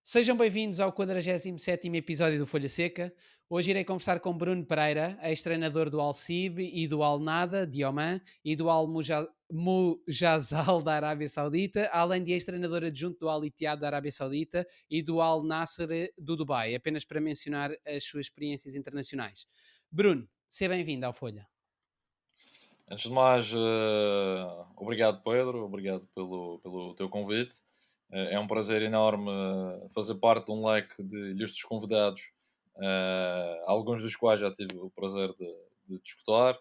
Sejam bem-vindos ao 47º episódio do Folha Seca. Hoje irei conversar com Bruno Pereira, ex-treinador do Al-Sib e do Al-Nada de Oman e do Al-Mujazal da Arábia Saudita, além de ex-treinador adjunto do Al-Ittihad da Arábia Saudita e do Al-Nasser do Dubai, apenas para mencionar as suas experiências internacionais. Bruno, seja bem-vindo ao Folha. Antes de mais, obrigado Pedro, obrigado pelo teu convite. É um prazer enorme fazer parte de um leque de ilustres convidados, alguns dos quais já tive o prazer de discutir.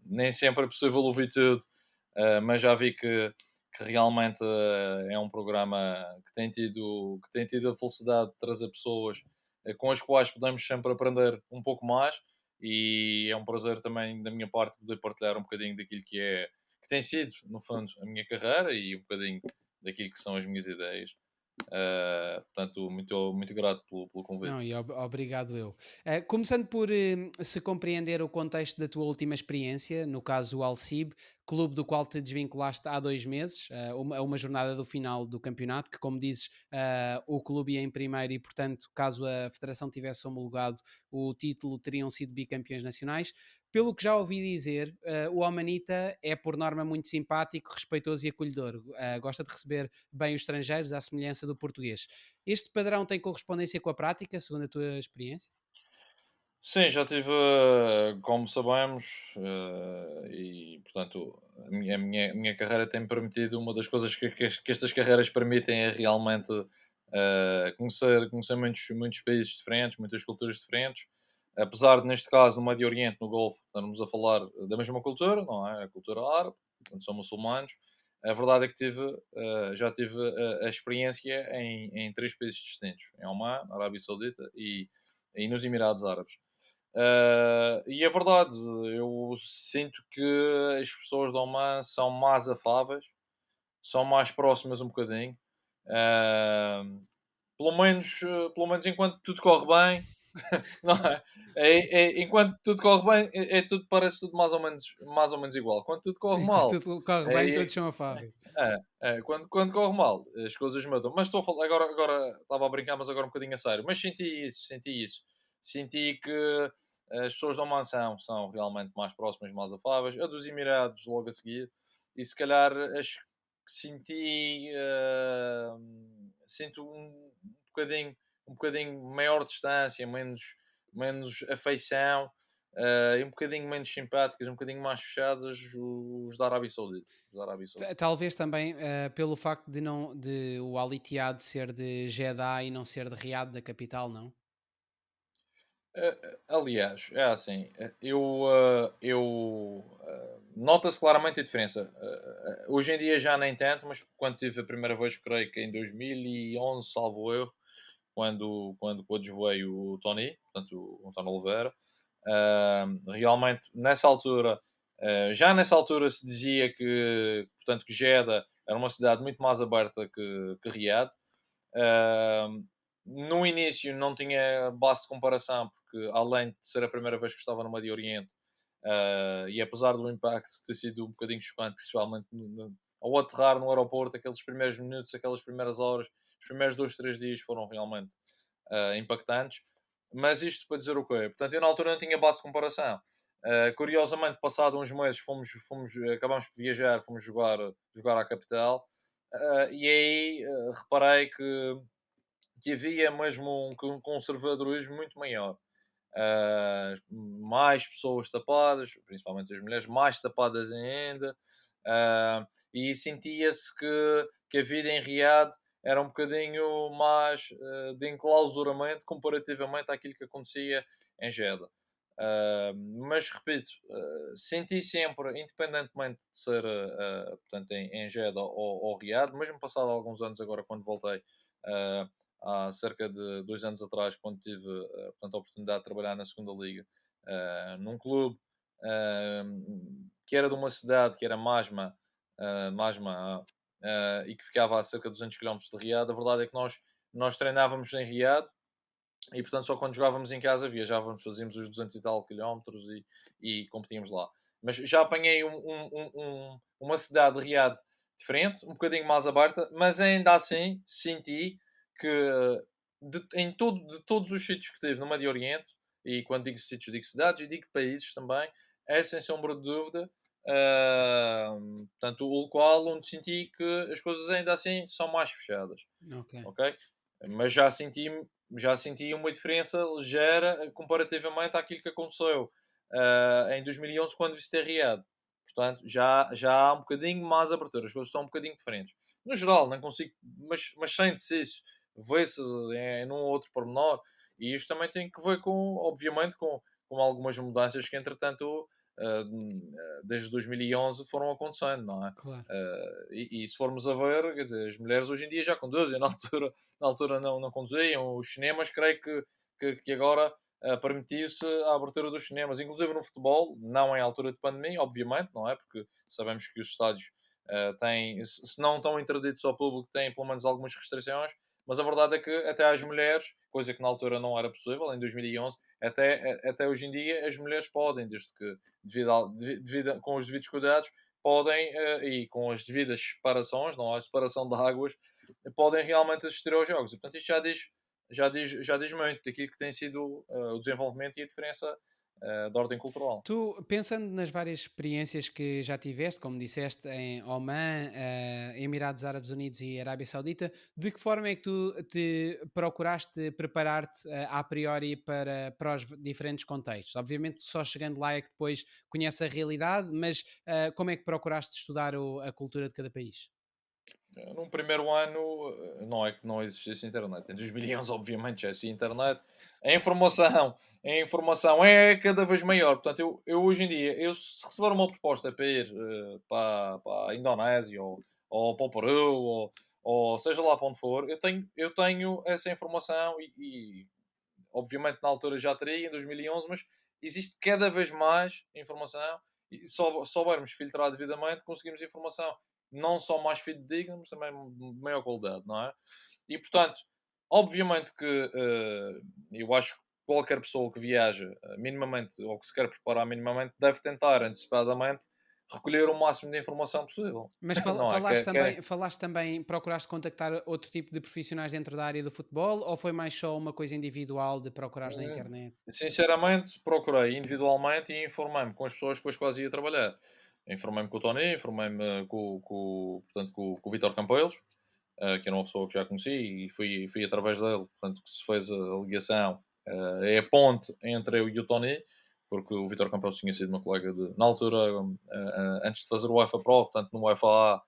Nem sempre é possível ouvir tudo, mas já vi que realmente é um programa que tem tido a felicidade de trazer pessoas com as quais podemos sempre aprender um pouco mais e é um prazer também da minha parte poder partilhar um bocadinho daquilo que tem sido, no fundo, a minha carreira e um bocadinho daquilo que são as minhas ideias. Portanto, muito, muito grato pelo Não, convite. e obrigado eu. Começando por se compreender o contexto da tua última experiência, no caso o Al-Sib, clube do qual te desvinculaste há 2 meses, a uma jornada do final do campeonato, que como dizes, o clube ia em primeiro e, portanto, caso a federação tivesse homologado o título, teriam sido bicampeões nacionais. Pelo que já ouvi dizer, o Omanita é por norma muito simpático, respeitoso e acolhedor. Gosta de receber bem os estrangeiros, à semelhança do português. Este padrão tem correspondência com a prática, segundo a tua experiência? Sim, já tive, como sabemos, e portanto, a minha carreira tem permitido, uma das coisas que estas carreiras permitem é realmente conhecer muitos países diferentes, muitas culturas diferentes. Apesar de, neste caso, no Médio Oriente, no Golfo, estarmos a falar da mesma cultura, não é? A cultura árabe, portanto, são muçulmanos. A verdade é que já tive a experiência em três países distintos: em Oman, na Arábia Saudita e nos Emirados Árabes. E é verdade, eu sinto que as pessoas de Oman são mais afáveis, são mais próximas um bocadinho. Ah, pelo menos enquanto tudo corre bem, não é? Enquanto tudo corre bem, parece tudo mais ou menos igual. Quando tudo corre Enquanto mal, tudo corre bem, é, todos são afáveis. quando corre mal, as coisas mudam. Mas estou a falar, agora estava a brincar, mas agora um bocadinho a sério. Mas senti isso, senti isso. Senti que as pessoas da mansão são realmente mais próximas, mais afáveis. A dos Emirados, logo a seguir. E se calhar as que senti, sinto um bocadinho maior distância, menos afeição. E um bocadinho menos simpáticas, um bocadinho mais fechadas, os da Arábia Saudita. Os da Arábia Saudita. Talvez também pelo facto de o Al Ittihad ser de Jeddah e não ser de Riad, da capital, não? Aliás, é assim, nota-se claramente a diferença. Hoje em dia já nem tanto, mas quando tive a primeira vez, creio que em 2011, salvo erro, quando coadjuvei o Tony, portanto o Tony Oliveira, realmente nessa altura, já nessa altura se dizia que, portanto, que Jeddah era uma cidade muito mais aberta que Riad. Ahm, no início não tinha base de comparação, porque além de ser a primeira vez que estava no Médio Oriente, e apesar do impacto ter sido um bocadinho chocante, principalmente ao aterrar no aeroporto, aqueles primeiros minutos, aquelas primeiras horas, os primeiros 2, 3 dias foram realmente impactantes. Mas isto para dizer o quê? Portanto, eu na altura não tinha base de comparação. Curiosamente, passado uns meses, acabamos de viajar, fomos jogar à capital, e aí reparei que havia mesmo um conservadorismo muito maior. Mais pessoas tapadas, principalmente as mulheres, mais tapadas ainda, e sentia-se que a vida em Riad era um bocadinho mais de enclausuramento comparativamente àquilo que acontecia em Jeddah. Mas repito, senti sempre, independentemente de ser portanto, em Jeddah ou Riad, mesmo passado alguns anos agora quando voltei, uh, há cerca de 2 anos atrás, quando tive portanto, a oportunidade de trabalhar na segunda Liga, num clube que era de uma cidade que era Masma e que ficava a cerca de 200 km de Riad. A verdade é que nós treinávamos em Riad e, portanto, só quando jogávamos em casa viajávamos, fazíamos os 200 e tal quilómetros e competíamos lá. Mas já apanhei uma cidade de Riad diferente, um bocadinho mais aberta, mas ainda assim senti que de todos os sítios que teve no Médio Oriente, e quando digo sítios, digo cidades e digo países também, é sem sombra de dúvida, portanto, o qual onde senti que as coisas ainda assim são mais fechadas, Ok, ok? Mas já senti uma diferença ligeira comparativamente àquilo que aconteceu em 2011 quando visitei Riad. Portanto, já há um bocadinho mais abertura, as coisas estão um bocadinho diferentes. No geral, não consigo, mas sente-se isso, vê-se num ou outro pormenor, e isto também tem que ver com, obviamente, com algumas mudanças que, entretanto, desde 2011 foram acontecendo, não é? claro. E se formos a ver, quer dizer, as mulheres hoje em dia já conduzem, na altura não conduziam, os cinemas, creio que agora permitiu-se a abertura dos cinemas, inclusive no futebol, não em altura de pandemia, obviamente, não é? Porque sabemos que os estádios têm, se não estão interditos ao público, têm pelo menos algumas restrições, mas a verdade é que até às mulheres, coisa que na altura não era possível, em 2011, até hoje em dia as mulheres podem, desde que, com os devidos cuidados, podem, e com as devidas separações, não há separação de águas, podem realmente assistir aos jogos. E, portanto, isto já diz muito daquilo que tem sido o desenvolvimento e a diferença da ordem cultural. Tu, pensando nas várias experiências que já tiveste, como disseste, em Oman, Emirados Árabes Unidos e Arábia Saudita, de que forma é que tu te procuraste preparar-te a priori para os diferentes contextos? Obviamente, só chegando lá é que depois conheces a realidade, mas como é que procuraste estudar a cultura de cada país? Num primeiro ano, não é que não existisse internet. Em 2011, obviamente, já existia internet. A informação, a informação é cada vez maior. Portanto, eu hoje em dia, eu se receber uma proposta para ir para a Indonésia ou para o Peru ou seja lá para onde for, eu tenho essa informação e obviamente na altura já teria, em 2011, mas existe cada vez mais informação e se soubermos filtrar devidamente, conseguimos informação não só mais fidedigna, mas também de maior qualidade, não é? E portanto, obviamente que eu acho que qualquer pessoa que viaja minimamente ou que se quer preparar minimamente deve tentar antecipadamente recolher o máximo de informação possível, Mas não é? falaste também, procuraste contactar outro tipo de profissionais dentro da área do futebol ou foi mais só uma coisa individual de procurares na internet? Sinceramente, procurei individualmente e informei-me com as pessoas com as quais ia trabalhar. Informei-me com o Tony, informei-me portanto, com o Vítor Campelos, que era uma pessoa que já conheci e fui através dele, portanto, que se fez a ligação. É a ponte entre eu e o Tony, porque o Vítor Campelos tinha sido meu colega na altura, antes de fazer o UEFA Pro, portanto, no UEFA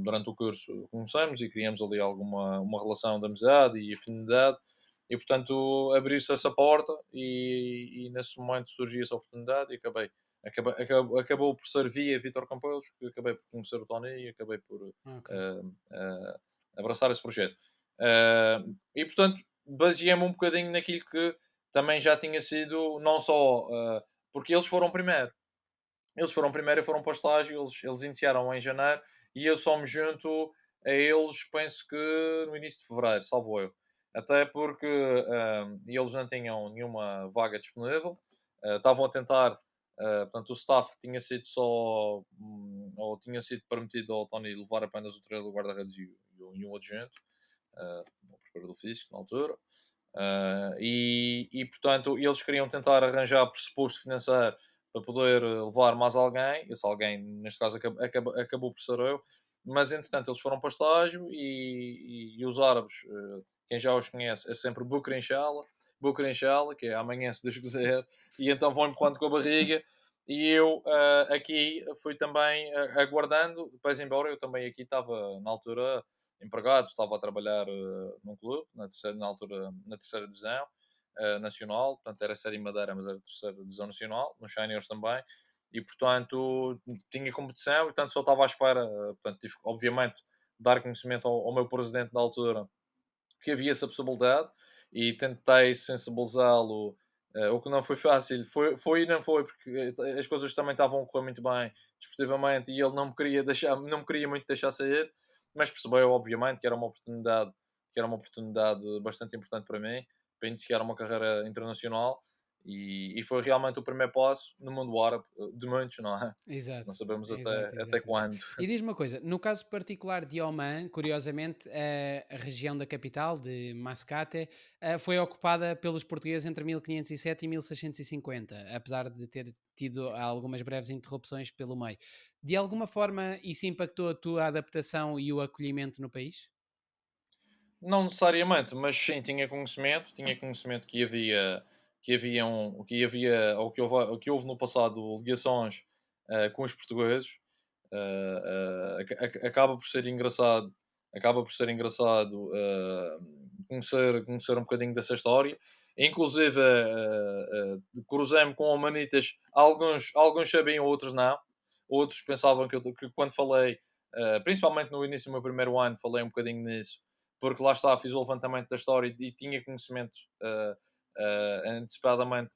durante o curso conhecemos e criamos ali uma relação de amizade e afinidade e portanto abriu-se essa porta e nesse momento surgiu essa oportunidade e acabou por ser via Vitor Campelos que acabei por conhecer o Tony e acabei por Ok. abraçar esse projeto. E portanto baseei-me um bocadinho naquilo que também já tinha sido, não só porque eles foram primeiro e foram para o estágio, eles iniciaram em janeiro e eu só me junto a eles, penso que no início de fevereiro, salvo erro. Até porque eles não tinham nenhuma vaga disponível, estavam a tentar, portanto, o staff tinha sido só, ou tinha sido permitido ao Tony levar apenas o trailer do guarda-redes e um adjunto, o preparador físico na altura. Portanto, eles queriam tentar arranjar pressuposto financeiro para poder levar mais alguém. Esse alguém, neste caso, acabou por ser eu. Mas, entretanto, eles foram para o estágio e os árabes, quem já os conhece, é sempre Bukra Inshallah, que é amanhã, se Deus quiser, e então vão empurrando com a barriga. E eu aqui fui também aguardando, depois embora eu também aqui estava na altura empregado, estava a trabalhar num clube, na altura na terceira divisão nacional, portanto era série Madeira, mas era terceira divisão nacional, nos Seniors também, e portanto tinha competição, e portanto só estava à espera, portanto tive obviamente dar conhecimento ao meu presidente da altura que havia essa possibilidade, e tentei sensibilizá-lo, o que não foi fácil, foi e não foi, porque as coisas também estavam a correr muito bem desportivamente e ele não me queria muito deixar sair, mas percebeu obviamente que era uma oportunidade bastante importante para mim, para iniciar uma carreira internacional E foi realmente o primeiro passo no mundo árabe, de muitos, não é? Não Exato, sabemos exato, até exato, exato. quando. E diz-me uma coisa, no caso particular de Oman, curiosamente, a região da capital, de Mascate, foi ocupada pelos portugueses entre 1507 e 1650, apesar de ter tido algumas breves interrupções pelo meio. De alguma forma, isso impactou a tua adaptação e o acolhimento no país? Não necessariamente, mas sim, tinha conhecimento que havia, ou que houve no passado ligações com os portugueses. Acaba por ser engraçado, conhecer um bocadinho dessa história. Inclusive, cruzei-me com humanitas, alguns sabiam, outros não. Outros pensavam que quando falei, principalmente no início do meu primeiro ano, falei um bocadinho nisso, porque lá está, fiz o levantamento da história e tinha conhecimento antecipadamente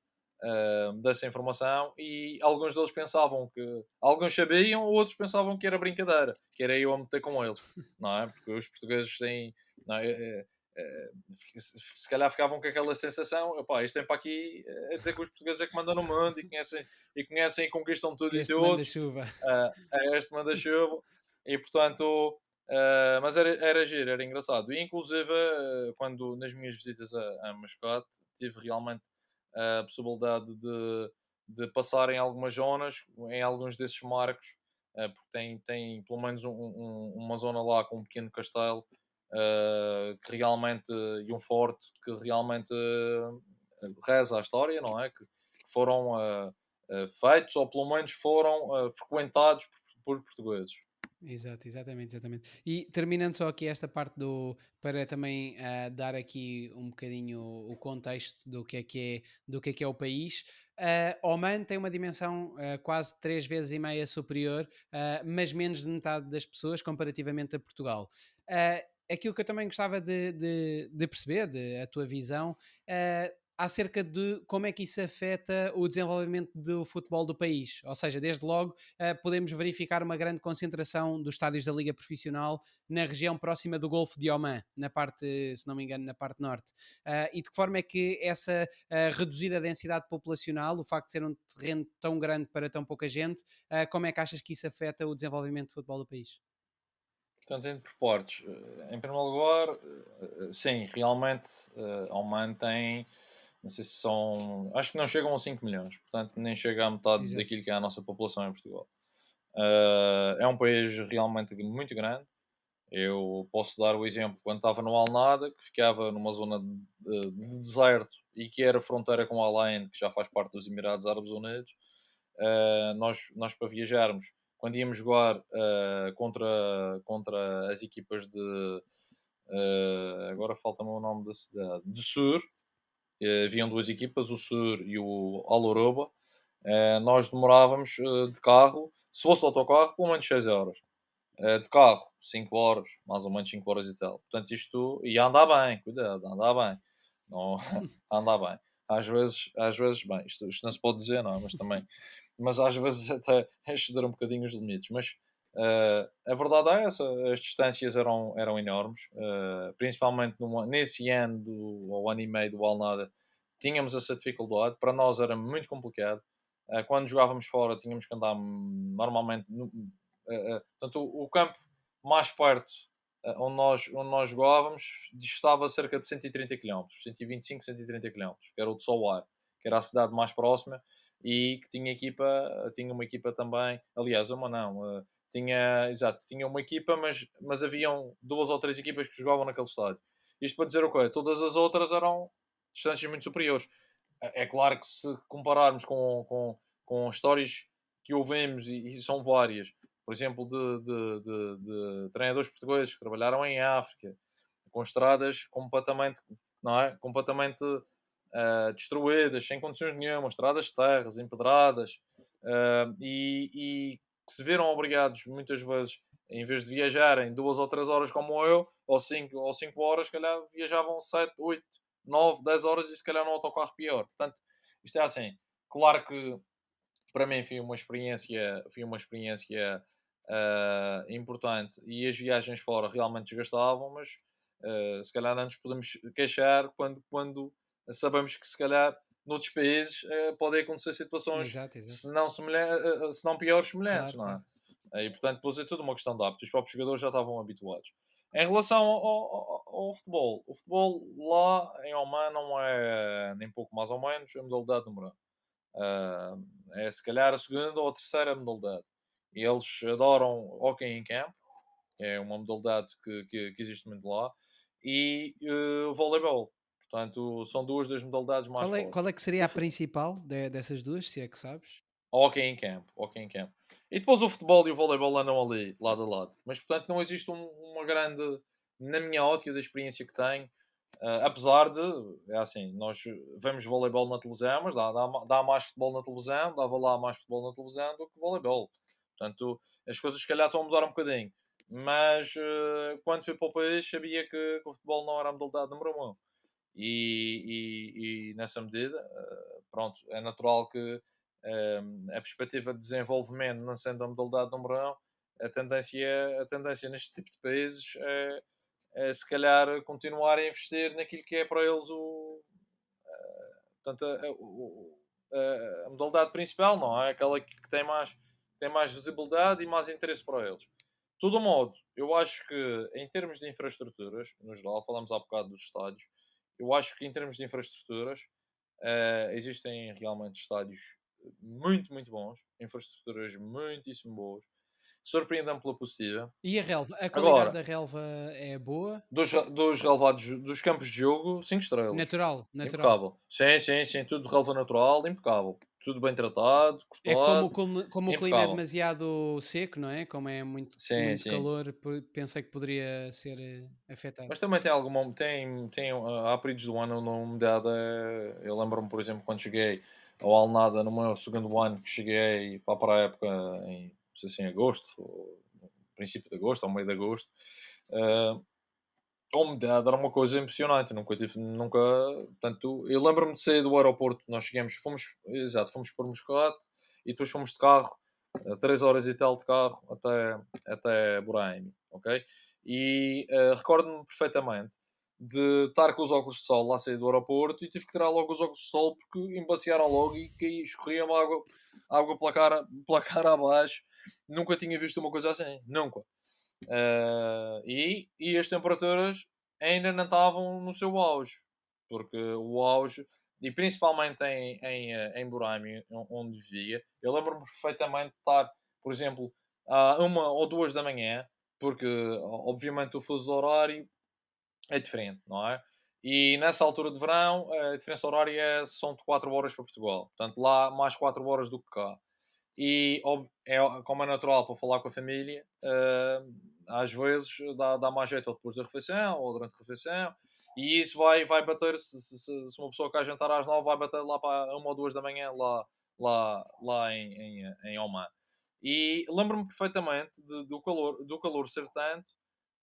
dessa informação, e alguns deles pensavam que alguns sabiam, outros pensavam que era brincadeira, que era eu a meter com eles, não é? Porque os portugueses têm, não é? Se calhar ficavam com aquela sensação, opá, isto tem para aqui a dizer que os portugueses é que mandam no mundo e conhecem e conquistam tudo e Este todos, manda-chuva. é este manda-chuva, e portanto, mas era giro, era engraçado. E inclusive, quando nas minhas visitas a Mascate, tive realmente a possibilidade de passar em algumas zonas, em alguns desses marcos, porque tem pelo menos uma zona lá com um pequeno castelo, que realmente, e um forte, que realmente reza a história, não é? Que foram feitos, ou pelo menos foram frequentados por portugueses. Exato, exatamente, exatamente. E terminando só aqui esta parte para também dar aqui um bocadinho o contexto do que é o país. Oman tem uma dimensão quase 3 vezes e meia superior, mas menos de metade das pessoas comparativamente a Portugal. Aquilo que eu também gostava de perceber, a tua visão, acerca de como é que isso afeta o desenvolvimento do futebol do país. Ou seja, desde logo podemos verificar uma grande concentração dos estádios da Liga Profissional na região próxima do Golfo de Oman, na parte, se não me engano, na parte norte. E de que forma é que essa reduzida densidade populacional, o facto de ser um terreno tão grande para tão pouca gente, como é que achas que isso afeta o desenvolvimento do futebol do país? Portanto, indo por partes. Em primeiro lugar, sim, realmente, Oman tem, não sei se são, acho que não chegam a 5 milhões, portanto, nem chega à metade daquilo Exato. que é a nossa população em Portugal. É um país realmente muito grande. Eu posso dar o exemplo quando estava no Alnada, que ficava numa zona de deserto e que era fronteira com Al Ain, que já faz parte dos Emirados Árabes Unidos. Nós para viajarmos, quando íamos jogar contra as equipas agora falta-me o nome da cidade, de Sur, haviam duas equipas, o Sur e o Al Oroba. Nós demorávamos de carro, se fosse de autocarro, pelo menos 6 horas. De carro, 5 horas, mais ou menos 5 horas e tal. Portanto, isto. E a andar bem, cuidado, a andar bem. Não, a andar bem. Às vezes, bem, isto não se pode dizer, não, mas também. Mas às vezes até exceder um bocadinho os limites. Mas a verdade é essa, as distâncias eram enormes, principalmente nesse ano, ou ano e meio do Alnada, tínhamos essa dificuldade. Para nós era muito complicado. Quando jogávamos fora, tínhamos que andar normalmente. Portanto, o campo mais perto onde nós jogávamos distava cerca de 130 km, 125, 130 km, que era o de Sowar, que era a cidade mais próxima e que tinha uma equipa também, aliás, uma não, exato, tinha uma equipa, mas haviam duas ou três equipas que jogavam naquele estádio. Isto para dizer o quê? Todas as outras eram distâncias muito superiores. É claro que se compararmos com histórias que ouvimos, e são várias, por exemplo, de treinadores portugueses que trabalharam em África, com estradas completamente, não é? Completamente destruídas, sem condições nenhuma, estradas de terras, empedradas, e que se viram obrigados muitas vezes, em vez de viajarem 2 ou 3 horas como eu, ou cinco horas, se calhar viajavam 7, 8, 9, 10 horas, e se calhar no autocarro pior. Portanto, isto é assim. Claro que para mim foi uma experiência importante, e as viagens fora realmente desgastavam, mas se calhar não nos podemos queixar quando sabemos que se calhar noutros países podem acontecer situações Exato, exato. se não piores semelhantes, Claro, não é? claro. E portanto, depois é tudo uma questão de hábito. Os próprios jogadores já estavam habituados. Em relação ao futebol, o futebol lá em Oman não é nem pouco mais ou menos a modalidade número um. É se calhar a segunda ou a terceira modalidade. E eles adoram hockey em campo, é uma modalidade que existe muito lá, e voleibol. Portanto, são duas das modalidades mais Qual fortes. é que seria O a principal dessas duas, se é que sabes? Hockey em campo, hockey em campo. E depois o futebol e o voleibol andam ali, lado a lado. Mas, portanto, não existe uma grande, na minha ótica, da experiência que tenho, apesar de, é assim, nós vemos voleibol na televisão, mas dá mais futebol na televisão, dava lá mais futebol na televisão do que voleibol. Portanto, as coisas se calhar estão a mudar um bocadinho. Mas quando fui para o país, sabia que o futebol não era a modalidade número um. E nessa medida, pronto, é natural que a perspectiva de desenvolvimento, não sendo a modalidade número um, a tendência neste tipo de países é se calhar continuar a investir naquilo que é para eles portanto, a modalidade principal, não é? Aquela que tem mais visibilidade e mais interesse para eles. De todo modo, eu acho que em termos de infraestruturas, no geral, falamos há bocado dos estádios, eu acho que em termos de infraestruturas existem realmente estádios muito, muito bons, infraestruturas muitíssimo boas, surpreendem pela positiva. E a relva? A qualidade Agora, da relva é boa? dos relevados dos campos de jogo, 5 estrelas. Natural, natural. Impecável. Sim, sim, sim, tudo de relva natural, impecável. Tudo bem tratado, É como, cortado, como o clima é impecável. demasiado seco, não é? Como é muito, Sim, muito sim. calor, pensei que poderia ser afetado. Mas também tem alguma. Há períodos do ano onde a umidade é. Eu lembro-me, por exemplo, quando cheguei ao Alnada no meu segundo ano, que cheguei para a época em, não sei se em agosto, ou no princípio de agosto, ou meio de agosto, eh, a umidade era uma coisa impressionante. Nunca. Portanto, eu lembro-me de sair do aeroporto, nós chegamos, fomos por Moscate e depois fomos de carro, 3 horas e tal de carro até Boraime, ok? E recordo-me perfeitamente de estar com os óculos de sol lá a sair do aeroporto e tive que tirar logo os óculos de sol porque embaciaram logo e escorria-me água pela cara abaixo. Nunca tinha visto uma coisa assim, nunca. E as temperaturas ainda não estavam no seu auge, porque o auge, e principalmente em Boraime, onde vivia, eu lembro-me perfeitamente de estar, por exemplo, a 1 ou 2 da manhã, porque obviamente o fuso horário é diferente, não é? E nessa altura de verão, a diferença horária são de 4 horas para Portugal, portanto lá mais 4 horas do que cá. E como é natural para falar com a família, às vezes dá mais jeito ou depois da refeição ou durante a refeição, e isso vai bater, se uma pessoa quer jantar às 9, vai bater lá para 1 ou 2 da manhã, lá em Oman. E lembro-me perfeitamente do calor ser tanto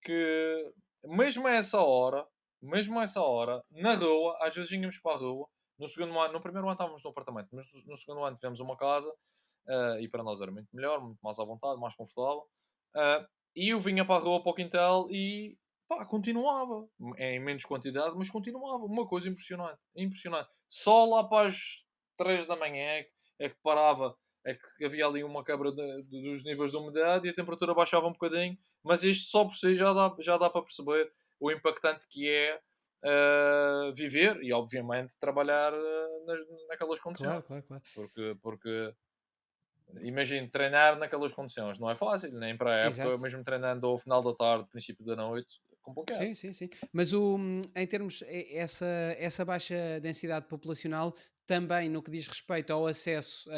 que, mesmo a essa hora, na rua, às vezes vínhamos para a rua. No segundo ano, no primeiro ano estávamos no apartamento, mas no segundo ano tivemos uma casa, e para nós era muito melhor, muito mais à vontade, mais confortável. Ah, e eu vinha para a rua, para o quintal e pá, continuava, em menos quantidade, mas continuava. Uma coisa impressionante, impressionante. Só lá para as 3 da manhã é que parava, é que havia ali uma quebra dos níveis de umidade e a temperatura baixava um bocadinho, mas isto só por si já dá para perceber o impactante que é viver e, obviamente, trabalhar naquelas Claro, condições. claro, claro. Porque imagino, treinar naquelas condições não é fácil, nem para a época, Exato. mesmo treinando ao final da tarde, princípio da noite, é complicado. Sim, sim, sim. Mas em termos, essa baixa densidade populacional também no que diz respeito ao acesso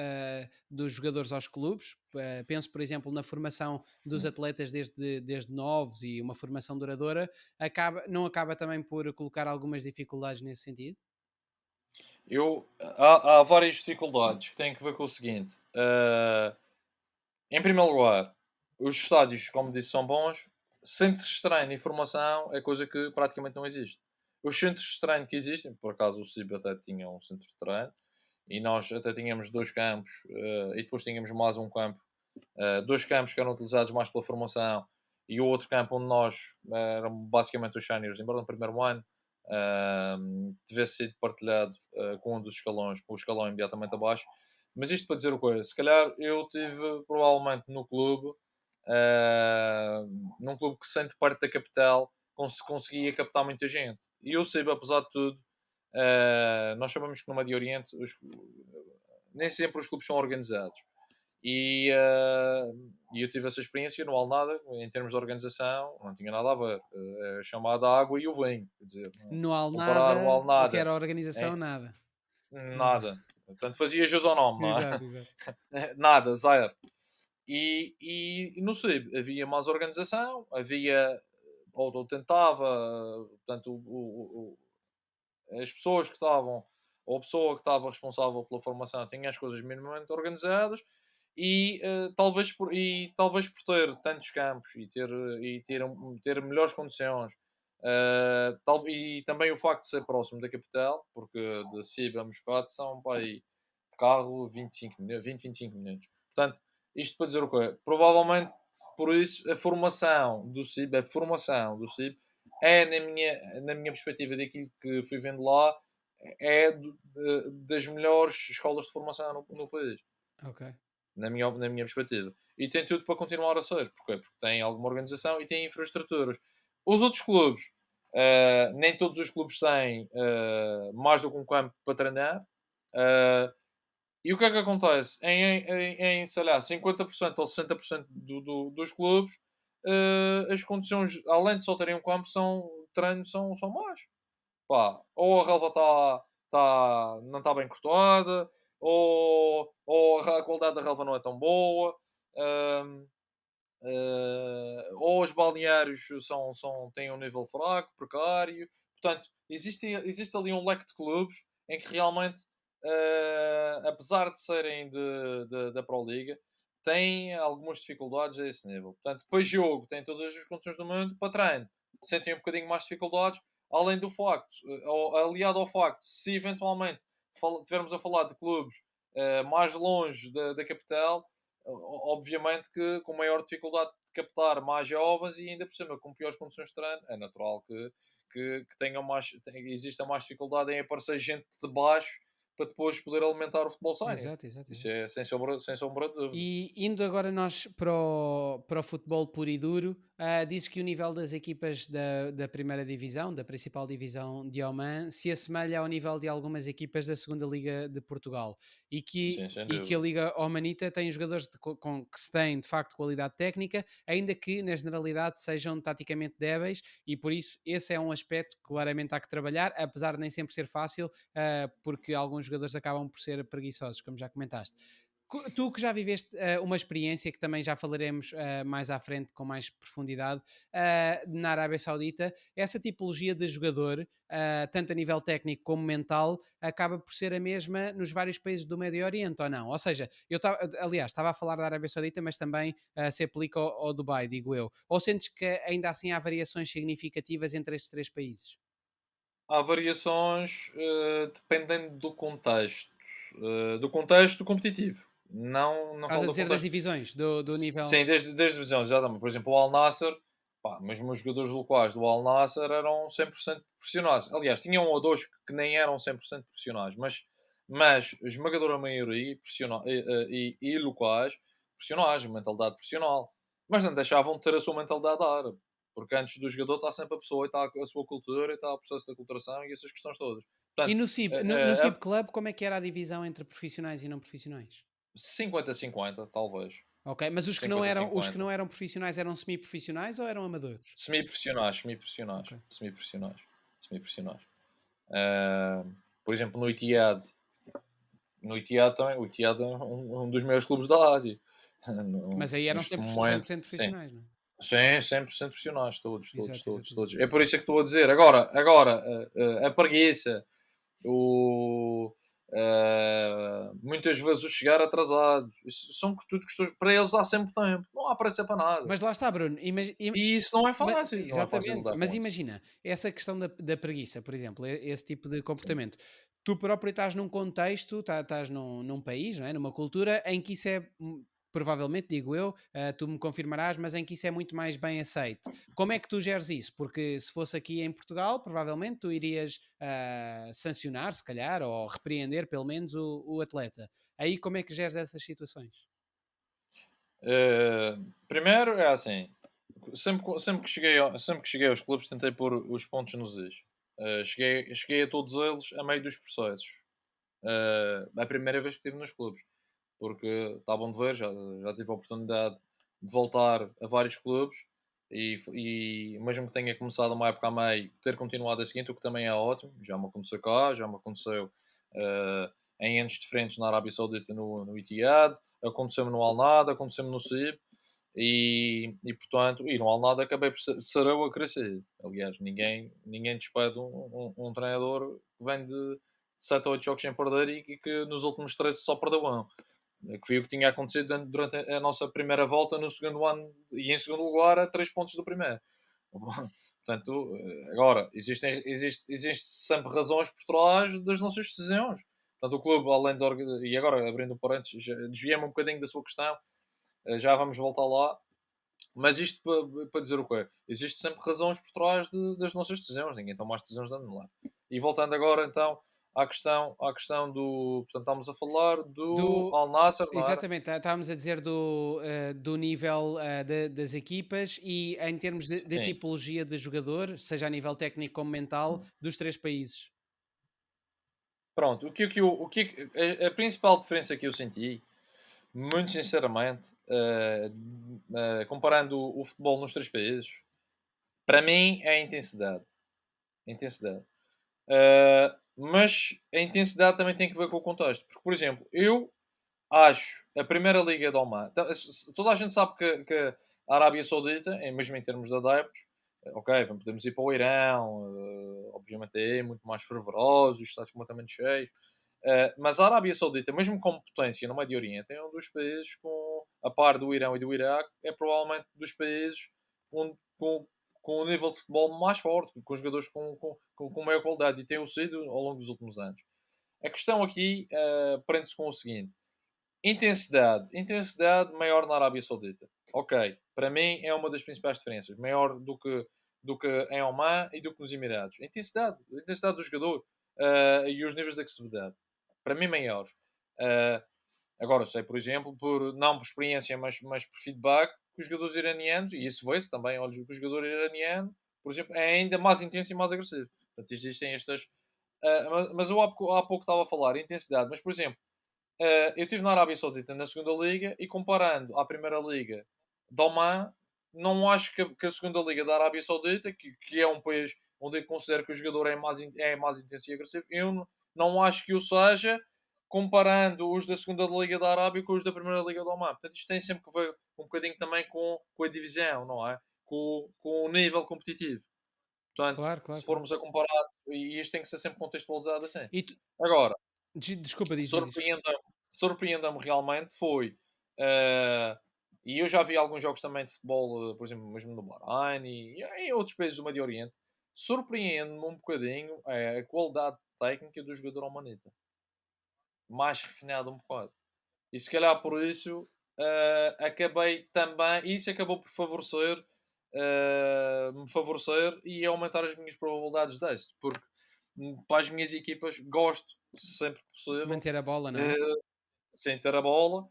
dos jogadores aos clubes, penso, por exemplo, na formação dos Hum. atletas desde novos e uma formação duradoura, não acaba também por colocar algumas dificuldades nesse sentido? Há várias dificuldades que têm que ver com o seguinte: em primeiro lugar, os estádios, como disse, são bons. Centros de treino e formação é coisa que praticamente não existe. Os centros de treino que existem, por acaso o CIB até tinha um centro de treino, e nós até tínhamos 2 campos, e depois tínhamos mais um campo, 2 campos que eram utilizados mais pela formação, e o outro campo onde nós eram basicamente os séniores, embora no primeiro ano, tivesse sido partilhado com um dos escalões, com o escalão imediatamente abaixo. Mas isto para dizer o quê? Se calhar eu tive provavelmente no clube, ah, num clube que sente parte da capital, conseguia captar muita gente. E eu sei, apesar de tudo, nós sabemos que no Médio Oriente nem sempre os clubes são organizados. E eu tive essa experiência no Alnada, em termos de organização, não tinha nada a ver. É chamada água e o vinho, quer dizer, No Al comparar o nada, o que Alnada, era a organização, é, nada. Nada. nada. Portanto, fazia jus ao nome, não é? Exato, exato. Nada, zero. E não sei, havia mais organização, havia, ou tentava, portanto, as pessoas que estavam, ou a pessoa que estava responsável pela formação tinha as coisas minimamente organizadas e talvez por ter tantos campos e ter melhores condições e também o facto de ser próximo da capital, porque de Sib a Moscate são para aí de carro 25 minutos, 25 minutos. Portanto, isto para dizer o quê? Provavelmente por isso a formação do SIB na minha perspectiva daquilo que fui vendo lá, das melhores escolas de formação no país, Ok. na minha perspectiva. E tem tudo para continuar a ser. Porquê? Porque tem alguma organização e tem infraestruturas. Os outros clubes, nem todos os clubes têm mais do que um campo para treinar. eh, e o que é que acontece? Sei lá, 50% ou 60% dos clubes, as condições, além de só terem um campo, são más. Pá, ou a relva não está bem cortada, ou a qualidade da relva não é tão boa, hum, ou os balneários têm um nível fraco, precário. Portanto, existe ali um leque de clubes em que realmente, apesar de serem da Pro Liga, têm algumas dificuldades a esse nível. Portanto, para jogo, têm todas as condições do mundo, para treino, sentem um bocadinho mais dificuldades, além do facto, aliado ao facto, se eventualmente tivermos a falar de clubes mais longe da capital, obviamente que com maior dificuldade de captar mais jovens e ainda por cima com piores condições de treino, é natural que exista mais dificuldade em aparecer gente de baixo para depois poder alimentar o futebol sénior. Exato, exato, Isso exato. é sem sombra de dúvida. E indo agora nós para o futebol puro e duro, dizes que o nível das equipas da primeira divisão, da principal divisão de Oman, se assemelha ao nível de algumas equipas da segunda Liga de Portugal e que, Sim, sem e que a dúvida. Liga Omanita tem jogadores que se têm de facto qualidade técnica, ainda que na generalidade sejam taticamente débeis e por isso esse é um aspecto que claramente há que trabalhar, apesar de nem sempre ser fácil, porque alguns jogadores acabam por ser preguiçosos, como já comentaste. Tu que já viveste uma experiência que também já falaremos mais à frente com mais profundidade na Arábia Saudita, essa tipologia de jogador, tanto a nível técnico como mental, acaba por ser a mesma nos vários países do Médio Oriente, ou não? Ou seja, aliás, estava a falar da Arábia Saudita, mas também se aplica ao Dubai, digo eu. Ou sentes que ainda assim há variações significativas entre estes três países? Há variações dependendo do contexto competitivo. Não Estás falo a do dizer das contexto. divisões, do nível. Sim, desde divisões, exatamente. Por exemplo, o Al Nassr, pá, mesmo os jogadores locais do Al Nassr eram 100% profissionais. Aliás, tinham um ou dois que nem eram 100% profissionais, mas a esmagadora maioria profissional, e locais, profissionais, mentalidade profissional. Mas não deixavam de ter a sua mentalidade árabe. Porque antes do jogador está sempre a pessoa e está a sua cultura e está o processo da culturação e essas questões todas. E Portanto, no CIB, no CIB Club, como é que era a divisão entre profissionais e não profissionais? 50-50, talvez. Ok, mas os que não eram profissionais eram semi-profissionais ou eram amadores? Semi-profissionais, Ok. semi-profissionais, semi-profissionais, semi-profissionais. Ah, por exemplo, no Etihad também, o Etihad é um dos maiores clubes da Ásia. Mas aí eram Neste sempre momento, 100% sim. profissionais, não é? Sim, 100% profissionais, todos, todos, Exato, todos, exato, todos. exato. É por isso é que estou a dizer. Agora a preguiça, o, muitas vezes o chegar atrasado, isso são tudo questões. Para eles há sempre tempo, não há pressa para nada. Mas lá está, Bruno. E isso não é fácil Exatamente, lidar mas com isso. imagina, essa questão da preguiça, por exemplo, esse tipo de Sim. comportamento. Tu próprio estás num contexto, estás num país, não é? Numa cultura em que isso é provavelmente, digo eu, tu me confirmarás, mas em que isso é muito mais bem aceito. Como é que tu geres isso? Porque se fosse aqui em Portugal, provavelmente tu irias sancionar, se calhar, ou repreender pelo menos o atleta. Aí como é que geres essas situações? Eh, Primeiro é assim, sempre que cheguei aos clubes tentei pôr os pontos nos is. Cheguei a todos eles a meio dos processos. A primeira vez que estive nos clubes, porque está bom de ver, já tive a oportunidade de voltar a vários clubes e mesmo que tenha começado uma época a meio, ter continuado a seguinte, o que também é ótimo. Já me aconteceu cá, já me aconteceu eh, em anos diferentes na Arábia Saudita no Etihad, aconteceu-me no Al Nassr, aconteceu-me no SIB portanto, e no Al Nassr acabei por ser eu a querer sair. Aliás, ninguém despede um treinador que vem de 7 ou 8 jogos sem perder e que nos últimos 13 só perdeu um. Que foi o que tinha acontecido durante a nossa primeira volta no segundo ano e em segundo lugar a 3 pontos do primeiro. Portanto, agora, existe sempre razões por trás das nossas decisões. Portanto, o clube, além de. E agora, abrindo parênteses, desviei-me um bocadinho da sua questão, já vamos voltar lá. Mas isto para dizer o quê? Existe sempre razões por trás das nossas decisões, ninguém toma as decisões de anular. E voltando agora então à questão do. Portanto, estamos a falar do Do, Al Nassr, não era? exatamente, estávamos a dizer do nível das equipas e em termos de Sim. tipologia de jogador, seja a nível técnico como mental, dos três países. Pronto, a principal diferença que eu senti, muito sinceramente, comparando o futebol nos três países, para mim é a intensidade. A intensidade. Mas a intensidade também tem que ver com o contexto. Porque, por exemplo, eu acho a Primeira Liga de Oman. Toda a gente sabe que a Arábia Saudita, mesmo em termos de adeptos, ok, podemos ir para o Irão, obviamente é muito mais fervorosos, estádios completamente cheios. Mas a Arábia Saudita, mesmo como potência no Médio Oriente, é um dos países com, a par do Irão e do Iraque, é provavelmente dos países com o nível de futebol mais forte, com jogadores com maior qualidade, e tem o sido ao longo dos últimos anos. A questão aqui prende-se com o seguinte: intensidade maior na Arábia Saudita. Ok, para mim é uma das principais diferenças, maior do que em Oman e do que nos Emirados. A intensidade do jogador e os níveis de agressividade, para mim maiores. Uh, Agora, sei, por exemplo, não por experiência, mas por feedback, que os jogadores iranianos, e isso vê-se também, olhos que o jogador iraniano, por exemplo, é ainda mais intenso e mais agressivo. Portanto, existem estas. Mas eu há pouco estava a falar intensidade, mas por exemplo, eu estive na Arábia Saudita na segunda liga e comparando à primeira liga de Oman, não acho que a segunda liga da Arábia Saudita, que é um país onde eu considero que o jogador é mais intenso e agressivo, eu não acho que o seja comparando os da segunda liga da Arábia com os da primeira liga do Oman. Portanto, isto tem sempre que ver um bocadinho também com a divisão, não é? Com o nível competitivo. Portanto, Claro, claro, se claro. formos a comparar, e isto tem que ser sempre contextualizado assim. E tu, Agora, desculpa, diz. surpreendeu-me surpreendeu-me realmente foi, eh, e eu já vi alguns jogos também de futebol, por exemplo, mesmo no Bahrein e em outros países do Médio Oriente, surpreende-me um bocadinho a qualidade técnica do jogador Omanita, mais refinado um bocado. E se calhar por isso acabei também, e isso acabou por me favorecer e aumentar as minhas probabilidades de êxito, porque para as minhas equipas gosto sempre que possível Manter a bola, não eh, é? sem ter a bola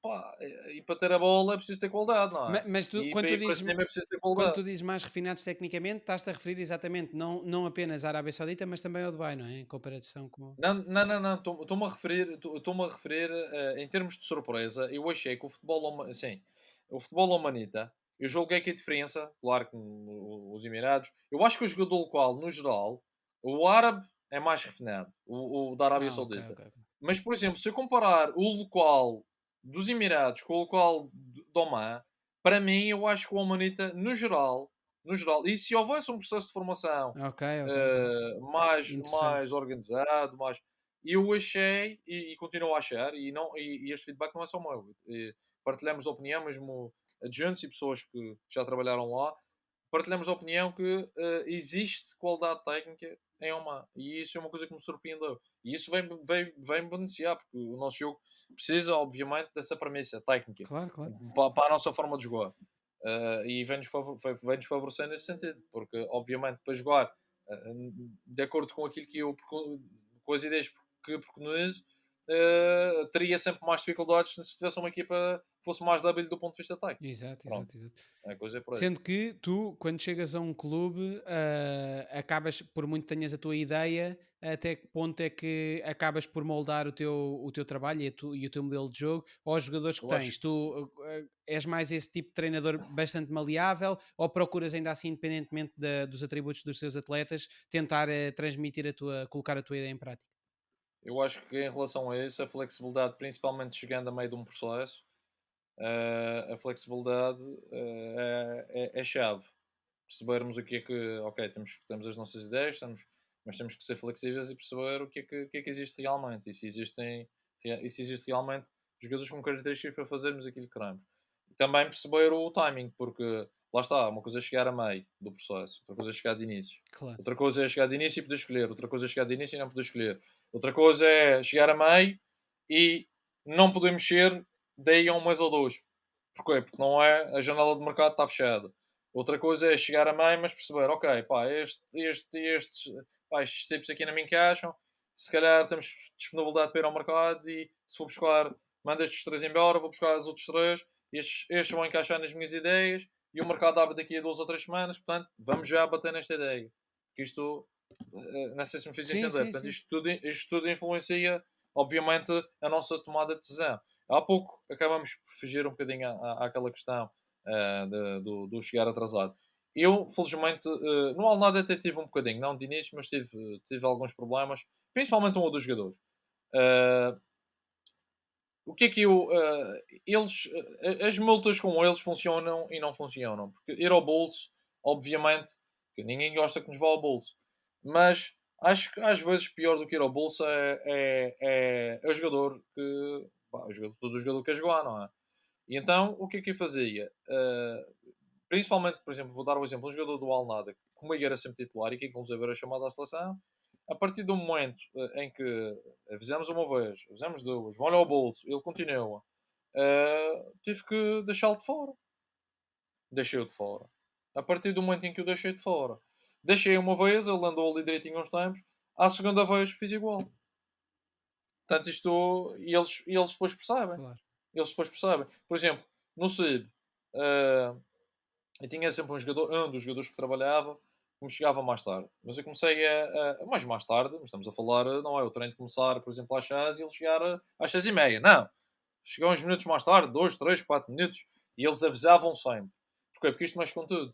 pá, e para ter a bola é preciso ter qualidade, não é? Mas tu, E para ir para cima é preciso ter quando qualidade. tu dizes mais refinados tecnicamente, estás-te a referir exatamente não apenas à Arábia Saudita, mas também ao Dubai, não é? Em comparação com. Não, não, não, não. Estou-me a referir em termos de surpresa. Eu achei que sim, o futebol omanita, eu julguei que a diferença, claro que os Emirados, eu acho que o jogador local, no geral, o árabe é mais refinado, o da Arábia Ah, ok, Saudita. ok, ok. Mas, por exemplo, se eu comparar o local dos Emirados com o local de Oman, para mim, eu acho que o omanita, no geral, e se houvesse um processo de formação Ok, ok, ok. Interessante. mais organizado, mais. E eu achei, e continuo a achar, e este feedback não é só meu. Partilhamos opinião, mesmo adjuntos e pessoas que já trabalharam lá. partilhamos a opinião que existe qualidade técnica em Oman. E isso é uma coisa que me surpreendeu. E isso vem beneficiar, porque o nosso jogo precisa, obviamente, dessa premissa técnica Claro, claro. para a nossa forma de jogar. E vem-nos favorecer nesse sentido, porque, obviamente, para jogar de acordo com aquilo que eu, com as ideias que preconizo, teria sempre mais dificuldades se tivesse uma equipa que fosse mais débil do ponto de vista técnico. Exato, Pronto, exato, exato. a coisa é por aí. Sendo que tu, quando chegas a um clube, acabas, por muito que tenhas a tua ideia, até que ponto é que acabas por moldar o teu trabalho e o teu modelo de jogo aos jogadores que Eu acho tens? Tu és mais esse tipo de treinador bastante maleável ou procuras ainda assim, independentemente dos atributos dos teus atletas, tentar transmitir colocar a tua ideia em prática? Eu acho que em relação a isso, a flexibilidade, principalmente chegando a meio de um processo, a flexibilidade é chave. Percebermos o que é que, ok, temos as nossas ideias, mas temos que ser flexíveis e perceber o que é que existe realmente. E se existe realmente jogadores com características para fazermos aquilo que queremos. E também perceber o timing, porque lá está, uma coisa é chegar a meio do processo, outra coisa é chegar de início. Claro. Outra coisa é chegar de início e poder escolher, outra coisa é chegar de início e não poder escolher. Outra coisa é chegar a meio e não poder mexer daí a um mês ou dois. Porquê? Porque não é, a janela de mercado está fechada. Outra coisa é chegar a meio, mas perceber, ok, pá, estes tipos aqui não me encaixam, se calhar temos disponibilidade para ir ao mercado e se for buscar, manda estes três embora, vou buscar os outros três, estes vão encaixar nas minhas ideias e o mercado abre daqui a 2 ou 3 semanas, portanto, vamos já bater nesta ideia. Que isto, não sei se me fiz Sim, entender, sim, portanto, sim. isto tudo influencia, obviamente, a nossa tomada de decisão. Há pouco acabamos por fugir um bocadinho àquela questão do chegar atrasado. Eu, felizmente, no Alnada até tive um bocadinho, não de início, mas tive alguns problemas, principalmente um ou dois jogadores. Uh, o que é que eu. As multas com eles funcionam e não funcionam. Porque ir ao bolso, obviamente, que ninguém gosta que nos vá ao bolso. Mas acho que às vezes pior do que ir ao bolso é o jogador que. Pá, todo o jogador quer jogar, não é? E então, o que é que eu fazia? Principalmente, por exemplo, vou dar o exemplo, um jogador do Al Nassr, que comigo era sempre titular e que inclusive era chamado à seleção, a partir do momento em que avisamos uma vez, avisamos duas, vão-lhe ao bolso, ele continua, tive que deixá-lo de fora. Deixei-o de fora. A partir do momento em que o deixei de fora, deixei uma vez, ele andou ali direitinho uns tempos, à segunda vez fiz igual. Portanto, isto, e eles depois percebem. Claro. Eles depois percebem. Por exemplo, no CIB, eu tinha sempre um dos jogadores que trabalhava que me chegava mais tarde. Mas eu comecei mais tarde, mas estamos a falar, não é o treino começar, por exemplo, às 6 e ele chegar às 6h30. Não. Chegou uns minutos mais tarde, 2, 3, 4 minutos, e eles avisavam sempre. Porquê? Porque isto mexe com tudo.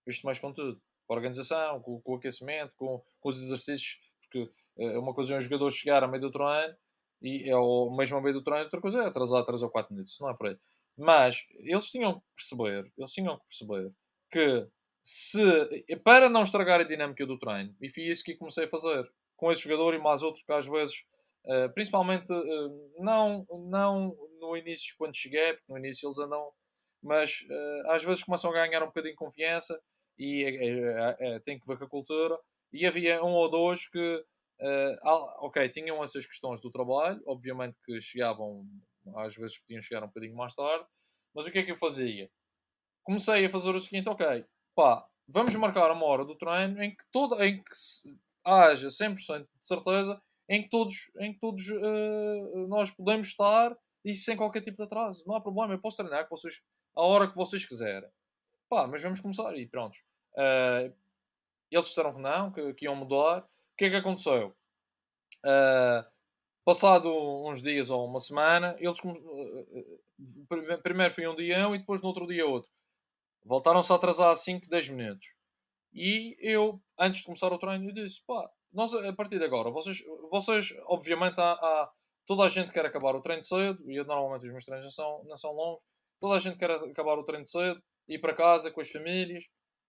Isto mexe com tudo. Com a organização, com o aquecimento, com os exercícios. Porque uma coisa é um jogador chegar a meio do treino, e é o mesmo a meio do treino, outra coisa é atrasar 3 ou 4 minutos. Não é por aí. Mas eles tinham que perceber que para não estragar a dinâmica do treino, e foi isso que comecei a fazer com esse jogador e mais outro que às vezes, principalmente, não no início quando cheguei, porque no início eles andam, mas às vezes começam a ganhar um bocadinho de confiança e tem que ver com a cultura. E havia um ou dois que, ok, tinham essas questões do trabalho, obviamente que chegavam, às vezes podiam chegar um bocadinho mais tarde, mas o que é que eu fazia? Comecei a fazer o seguinte, ok, pá, vamos marcar uma hora do treino em que haja 100% de certeza em que todos nós podemos estar e sem qualquer tipo de atraso. Não há problema, eu posso treinar com vocês a hora que vocês quiserem. Pá, mas vamos começar e pronto. Eles disseram que não, que iam mudar. O que é que aconteceu? Ah, passado uns dias ou uma semana, primeiro foi um dia um e depois no outro dia outro. Voltaram-se a atrasar 5, 10 minutos. E eu, antes de começar o treino, eu disse: pá, nós a partir de agora, vocês obviamente, toda a gente quer acabar o treino cedo, e normalmente os meus treinos não são longos. Toda a gente quer acabar o treino cedo, ir para casa com as famílias,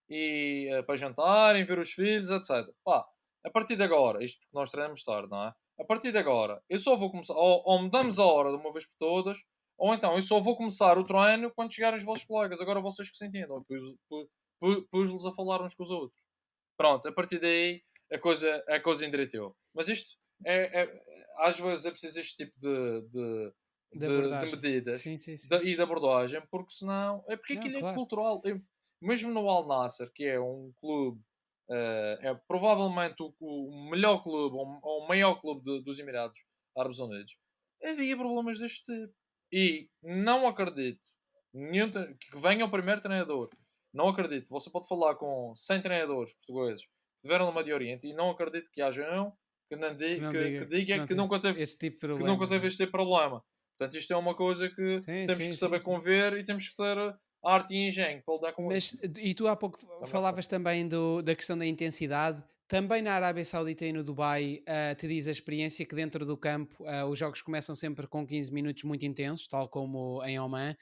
e para jantarem, ver os filhos, etc. Pá, a partir de agora, isto porque nós treinamos tarde, não é? A partir de agora, eu só vou começar, ou mudamos a hora de uma vez por todas, ou então eu só vou começar o treino quando chegarem os vossos colegas. Agora vocês que se entendam. pus-los a falar uns com os outros. Pronto, a partir daí a coisa endireitou. Mas isto às vezes é preciso este tipo De de abordagem. medidas Sim, sim, sim. e de abordagem, porque senão é porque Não, aquilo é claro. cultural. Mesmo no Al Nassr, que é um clube, é provavelmente o melhor clube ou o maior clube dos Emirados Árabes Unidos, havia problemas deste tipo. E não acredito que venha o primeiro treinador. Não acredito. Você pode falar com 100 treinadores portugueses que estiveram no Médio Oriente e não acredito que haja um Que não que diga que diga não que teve nunca teve, esse tipo de que nunca problemas, teve né? este tipo de problema. Portanto, isto é uma coisa que Sim, temos que sim, sim, saber sim. conver e temos que ter arte e engenho para lidar com Mas isto. e tu há pouco Da melhor forma. falavas também da questão da intensidade. Também na Arábia Saudita e no Dubai, te diz a experiência que dentro do campo, os jogos começam sempre com 15 minutos muito intensos, tal como em Oman,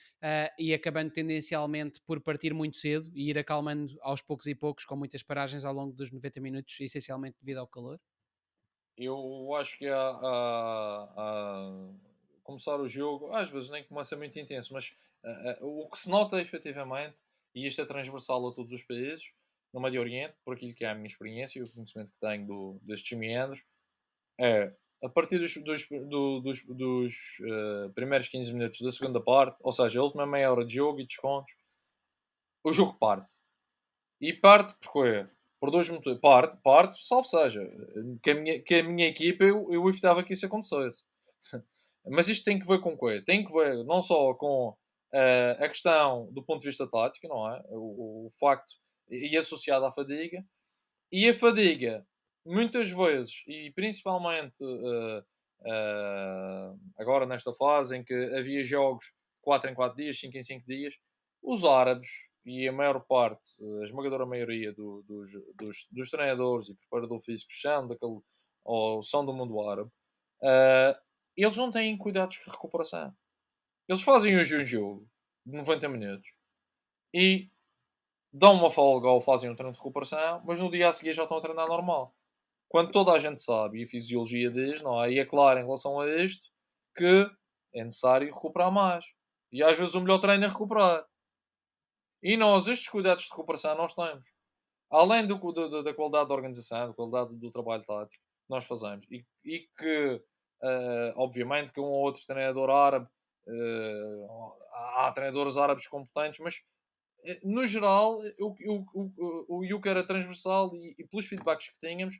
e acabando tendencialmente por partir muito cedo e ir acalmando aos poucos e poucos, com muitas paragens ao longo dos 90 minutos, essencialmente devido ao calor. Eu acho que começar o jogo, às vezes nem começa muito intenso, mas o que se nota efetivamente, e isto é transversal a todos os países, no Médio Oriente, por aquilo que é a minha experiência e o conhecimento que tenho destes meandros, é a partir dos primeiros 15 minutos da segunda parte, ou seja, a última meia hora de jogo e descontos, o jogo parte. E parte porquê? Por dois motivos. Parte, salvo seja. Que a minha equipa, eu evitava que isso acontecesse. Mas isto tem que ver com o quê? Tem que ver não só com a questão do ponto de vista tático, não é? O facto e associado à fadiga. E a fadiga, muitas vezes, e principalmente agora nesta fase em que havia jogos 4 em 4 dias, 5 em 5 dias, os árabes e a maior parte, a esmagadora maioria dos treinadores e preparadores físicos são daquele, ou são do mundo árabe, eh, eles não têm cuidados de recuperação. Eles fazem hoje um jogo de 90 minutos e dão uma folga ou fazem um treino de recuperação, mas no dia a seguir já estão a treinar normal. Quando toda a gente sabe, e a fisiologia diz, não é? E é claro em relação a isto, que é necessário recuperar mais. E às vezes o melhor treino é recuperar. E nós, estes cuidados de recuperação, nós temos. Além da qualidade da organização, da qualidade do trabalho tático que nós fazemos. E que, obviamente, que um ou outro treinador árabe, eh, há treinadores árabes competentes, mas no geral, o que era transversal e pelos feedbacks que tínhamos,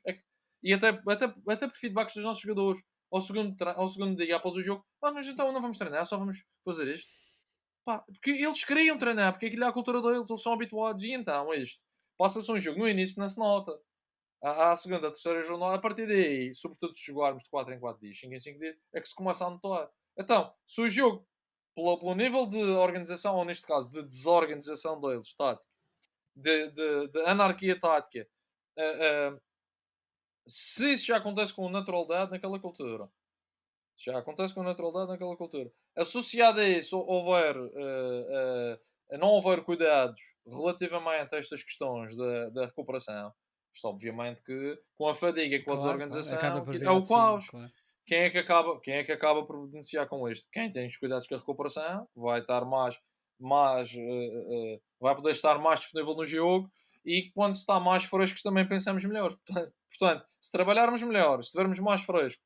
e até por feedbacks dos nossos jogadores, ao segundo dia após o jogo, mas então não vamos treinar, só vamos fazer isto. Pá, porque eles queriam treinar, porque aquilo é a cultura deles, eles são habituados, e então é isto. Passa-se um jogo no início, não se nota. À segunda, à terceira jornada, a partir daí, sobretudo se jogarmos de 4 em 4 dias, 5 em 5 dias, é que se começa a notar. Então, se o jogo, pelo nível de organização, ou neste caso de desorganização deles, tático, de anarquia tática, eh, se isso já acontece com naturalidade naquela cultura, já acontece com naturalidade naquela cultura. Associado a isso, não houver cuidados relativamente a estas questões da recuperação, isto obviamente que com a fadiga e com a Claro, claro. Acaba desorganização por é virar o de cima, caos. claro. Quem é que acaba por beneficiar com isto? Quem tem os cuidados com a recuperação vai estar vai poder estar mais disponível no jogo, e quando se está mais frescos também pensamos melhor. Portanto, se trabalharmos melhor, se estivermos mais frescos,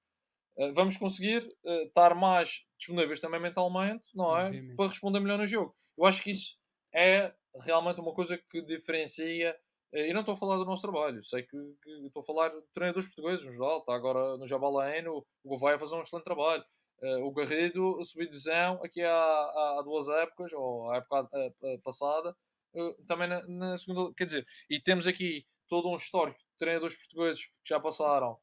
vamos conseguir estar mais disponíveis também mentalmente, não é? Para Obviamente. responder melhor no jogo. Eu acho que isso é realmente uma coisa que diferencia. E não estou a falar do nosso trabalho, sei que estou a falar de treinadores portugueses no geral. Está agora no Jabalaen, o Gouveia a fazer um excelente trabalho. O Garrido a subir divisão aqui há 2 épocas, ou a época passada, também na segunda. Quer dizer, e temos aqui todo um histórico de treinadores portugueses que já passaram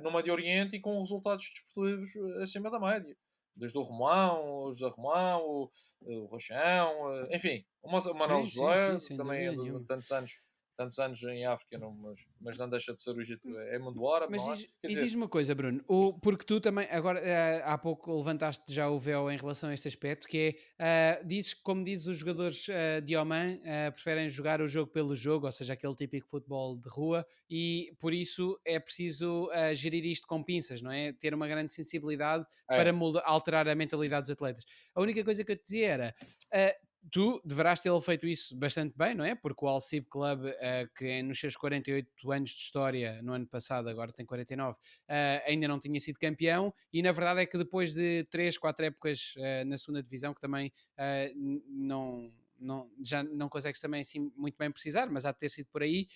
no Médio Oriente e com resultados desportivos acima da média. Desde o Romão, o José Romão, o Rochão, enfim, o Manuel Sim, sim, sim, José, sem também dúvida nenhuma. tantos anos em África, não, mas não deixa de ser o Egito, é mundo árabe, Mas não é? diz, Quer e dizer, diz-me uma coisa, Bruno, isto porque tu também, agora há pouco levantaste já o véu em relação a este aspecto, que é, dizes, como dizes, os jogadores de Oman preferem jogar o jogo pelo jogo, ou seja, aquele típico futebol de rua, e por isso é preciso gerir isto com pinças, não é? Ter uma grande sensibilidade para é, alterar a mentalidade dos atletas. A única coisa que eu te dizia era, tu deverás ter feito isso bastante bem, não é? Porque o Al-Cib Club, que nos seus 48 anos de história, no ano passado, agora tem 49, ainda não tinha sido campeão, e na verdade é que depois de 3, 4 épocas na segunda divisão, que também já não consegues também assim muito bem precisar, mas há de ter sido por aí,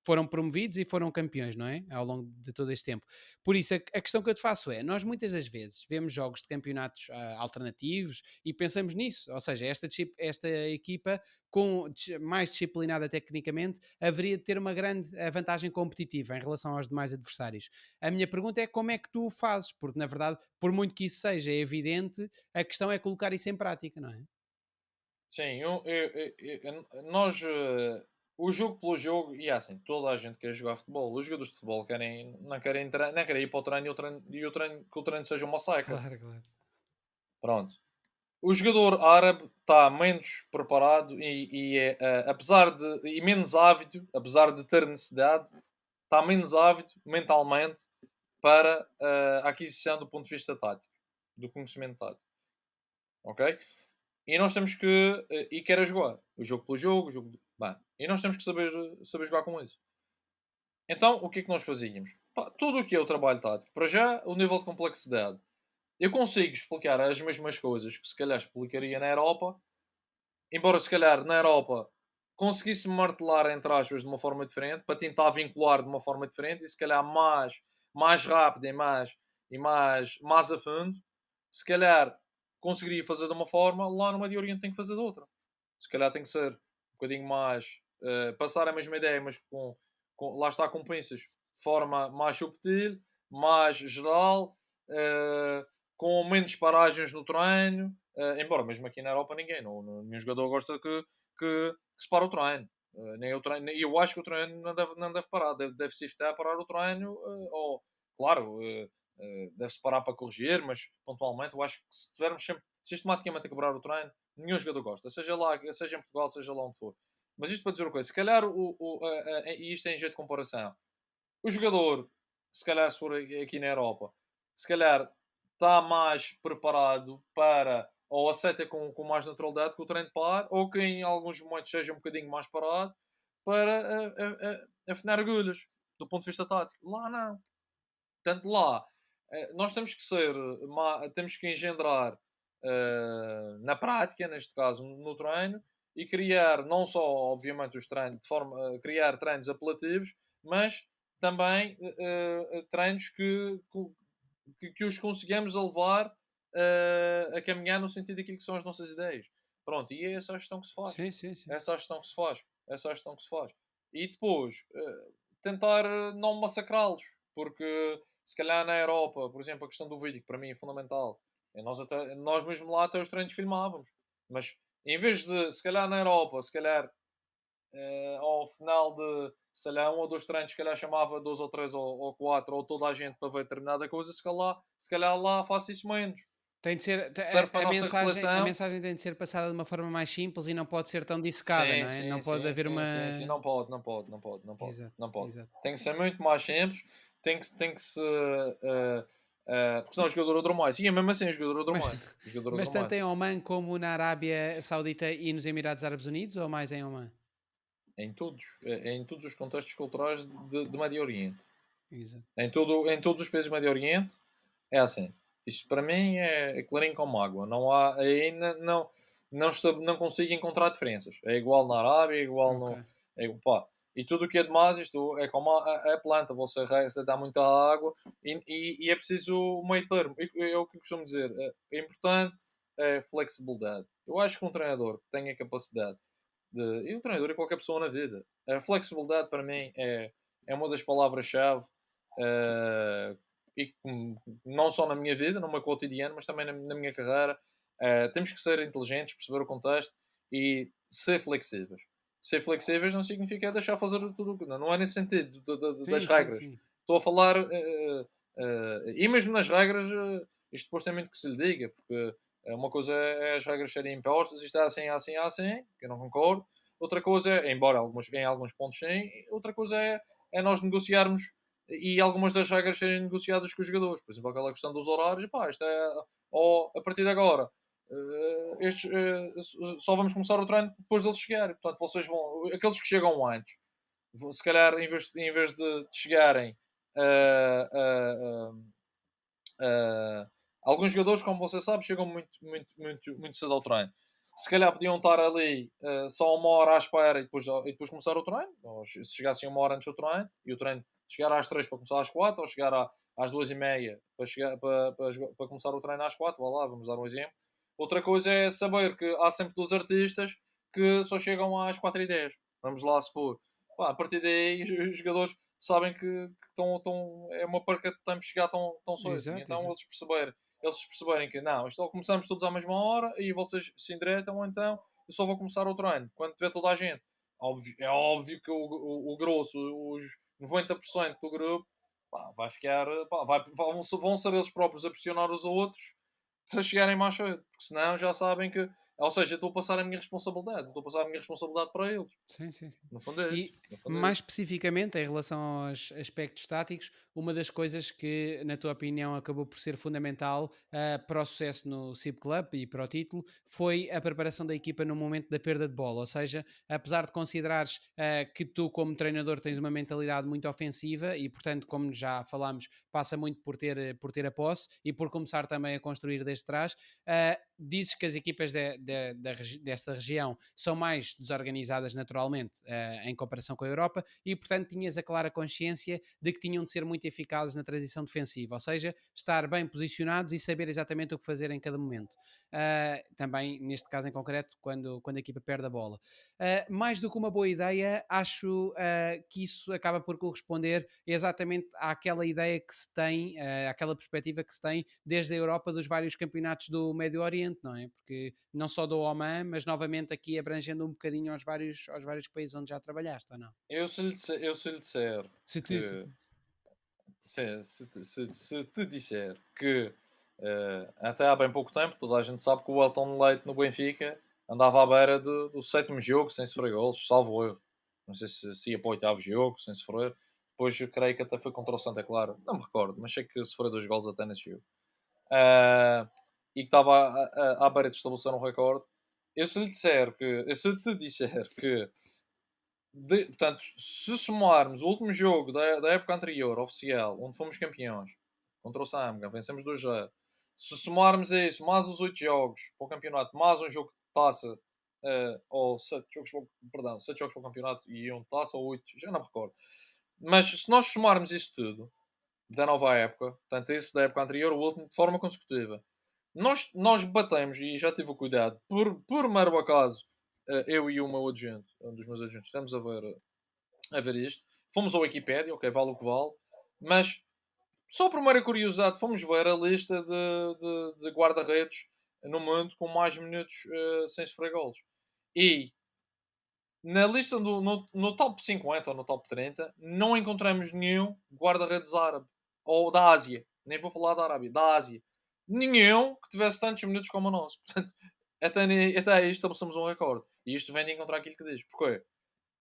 foram promovidos e foram campeões, não é? Ao longo de todo este tempo. Por isso, a questão que eu te faço é: nós muitas das vezes vemos jogos de campeonatos alternativos e pensamos nisso, ou seja, esta equipa mais disciplinada tecnicamente haveria de ter uma grande vantagem competitiva em relação aos demais adversários. A minha pergunta é como é que tu fazes, porque na verdade, por muito que isso seja evidente, a questão é colocar isso em prática, não é? Sim, nós, o jogo pelo jogo, e é assim, toda a gente quer jogar futebol. Os jogadores de futebol não querem ir para o treino que o treino seja uma seca. Claro, claro. Pronto. O jogador árabe está menos preparado e menos ávido, apesar de ter necessidade, está menos ávido mentalmente para a aquisição do ponto de vista tático, do conhecimento tático. Ok? E nós temos que. E querer jogar. O jogo pelo jogo, o jogo. Bem, e nós temos que saber jogar com isso. Então, o que é que nós fazíamos? Pá, tudo o que é o trabalho tático, para já, o nível de complexidade. Eu consigo explicar as mesmas coisas que se calhar explicaria na Europa, embora se calhar na Europa conseguisse martelar, entre aspas, de uma forma diferente, para tentar vincular de uma forma diferente e se calhar mais rápido e mais a fundo, se calhar conseguiria fazer de uma forma, lá no Médio Oriente tem que fazer de outra. Se calhar tem que ser um bocadinho mais passar a mesma ideia, mas lá está com pinças, de forma mais subtil, mais geral, eh, com menos paragens no treino, embora mesmo aqui na Europa nenhum jogador gosta que se para o treino. Nem o treino. E eu acho que o treino não deve parar, deve-se evitar parar o treino, ou, claro, deve-se parar para corrigir, mas pontualmente eu acho que se estivermos sempre sistematicamente a quebrar o treino, nenhum jogador gosta, seja lá, seja em Portugal, seja lá onde for. Mas isto para dizer uma coisa, se calhar, e isto é em jeito de comparação, o jogador, se calhar se for aqui na Europa, se calhar está mais preparado para, ou aceita com mais naturalidade que o treino de par, ou que em alguns momentos seja um bocadinho mais parado, para afinar agulhas, do ponto de vista tático. Lá não. Portanto, lá, nós temos que temos que engendrar na prática, neste caso no treino, e criar não só, obviamente, os treinos, criar treinos apelativos, mas também treinos que os consigamos a levar a caminhar no sentido daquilo que são as nossas ideias. Pronto, e é essa a gestão que se faz. Sim, sim, sim. Essa é a gestão que se faz. Essa é a gestão que se faz. E depois, tentar não massacrá-los, porque se calhar na Europa, por exemplo, a questão do vídeo, que para mim é fundamental, nós mesmo lá até os treinos filmávamos, mas em vez de, se calhar na Europa, se calhar ao final de, sei lá, um ou dois treinos, se calhar chamava dois ou três ou quatro, ou toda a gente para ver determinada coisa, se calhar lá faço isso menos. Tem de ser, Serve para a nossa a reflexão. mensagem tem de ser passada de uma forma mais simples e não pode ser tão dissecada, Sim, não é? Não sim, pode sim, haver sim, sim, sim. uma. Não pode, não pode, não pode, não pode, Exato, não pode. exato. Tem que ser muito mais simples, tem que se. Porque senão o jogador adormece. E é mesmo assim, o jogador Mas, adormece. O jogador mas tanto adormece. em Oman como na Arábia Saudita e nos Emirados Árabes Unidos, ou mais em Oman? Em todos os contextos culturais de Médio Oriente. Exato. Em todos os países do Médio Oriente, é assim. Isto para mim é clarinho como água. Não há. Aí não consigo encontrar diferenças. É igual na Arábia, é igual Ok. no. Pá. E tudo o que é demais, isto é como a planta. Você dá muita água e é preciso o meio termo. É o que eu costumo dizer. É importante é flexibilidade. Eu acho que um treinador que tenha capacidade e um treinador e qualquer pessoa na vida, a flexibilidade para mim é uma das palavras-chave eh, e não só na minha vida, no meu cotidiano, mas também na minha carreira. Temos que ser inteligentes, perceber o contexto e ser flexíveis. Ser flexíveis não significa deixar fazer tudo. Não é nesse sentido das Sim, sim, regras. sim. Estou a falar, e mesmo nas regras, isto depois tem muito que se lhe diga, porque uma coisa é as regras serem impostas, isto é assim, é assim, é assim, que eu não concordo. Outra coisa é, embora em alguns pontos sim, outra coisa é nós negociarmos e algumas das regras serem negociadas com os jogadores. Por exemplo, aquela questão dos horários, pá, isto é, ou a partir de agora, só vamos começar o treino depois deles chegarem. Portanto, vocês vão, aqueles que chegam antes, se calhar em vez de chegarem uh, uh, Uh, alguns jogadores, como você sabe, chegam muito cedo ao treino. Se calhar podiam estar ali só uma hora à espera e depois começar o treino. Ou se chegassem uma hora antes do treino e o treino chegar às 3 para começar às 4, ou chegar às 2h30 para começar o treino às 4, vá lá, vamos dar um exemplo. Outra coisa é saber que há sempre dos artistas que só chegam às 4h10. Vamos lá supor. Pá, a partir daí os jogadores sabem que é uma perca de tempo chegar tão cedo. E Exato, então exato. eles perceberem que não, isto começamos todos à mesma hora e vocês se endireitam, ou então eu só vou começar o treino quando tiver toda a gente. É óbvio que o grosso, os 90% do grupo, pá, vai ficar, pá, vão ser eles próprios a pressionar os outros para chegarem mais cedo, porque senão já sabem que, ou seja, eu estou a passar a minha responsabilidade, estou a passar a minha responsabilidade para eles. Sim, sim, sim. No fundo é isso. E No fundo é mais isso. especificamente em relação aos aspectos táticos, uma das coisas que, na tua opinião, acabou por ser fundamental para o sucesso no CIB Club e para o título foi a preparação da equipa no momento da perda de bola. Ou seja, apesar de considerares que tu, como treinador, tens uma mentalidade muito ofensiva e, portanto, como já falámos, passa muito por ter a posse e por começar também a construir desde trás, dizes que as equipas desta região são mais desorganizadas naturalmente em comparação com a Europa e, portanto, tinhas a clara consciência de que tinham de ser muito eficazes na transição defensiva, ou seja, estar bem posicionados e saber exatamente o que fazer em cada momento. Também, neste caso em concreto, quando a equipa perde a bola. Mais do que uma boa ideia, acho que isso acaba por corresponder exatamente àquela ideia que se tem, àquela perspectiva que se tem desde a Europa dos vários campeonatos do Médio Oriente, não é? Porque não só do Oman, mas novamente aqui abrangendo um bocadinho aos vários países onde já trabalhaste, ou não? Eu se lhe disser Se te, se que te. se te disser que até há bem pouco tempo toda a gente sabe que o Elton Leite no Benfica andava à beira do sétimo jogo sem sofrer golos, salvo erro. Não sei se ia para o oitavo jogo sem sofrer. Depois eu creio que até foi contra o Santa Clara. Não me recordo, mas sei que sofreu 2 golos até nesse jogo. Ah, e que estava à beira de estabelecer um recorde. Eu se te disser que portanto, se somarmos o último jogo da época anterior, oficial, onde fomos campeões, contra o Sâmega, vencemos 2-0. Se somarmos a isso, mais os 8 jogos para o campeonato, mais um jogo de taça, ou 7 jogos, perdão, 7 jogos para o campeonato e um de taça, ou 8, já não me recordo. Mas se nós somarmos isso tudo, da nova época, portanto, esse da época anterior, o último, de forma consecutiva, nós batemos, e já tive o cuidado, por mero acaso, eu e o meu adjunto, um dos meus adjuntos, estamos a ver isto. Fomos ao Wikipedia, ok, vale o que vale, mas só por mera curiosidade fomos ver a lista de guarda-redes no mundo com mais minutos sem sofrer golos. E na lista no top 50 ou no top 30 não encontramos nenhum guarda-redes árabe ou da Ásia. Nem vou falar da Arábia, da Ásia. Nenhum que tivesse tantos minutos como o nosso. Portanto, até aí estabelecemos um recorde. E isto vem de encontrar aquilo que diz. Porquê?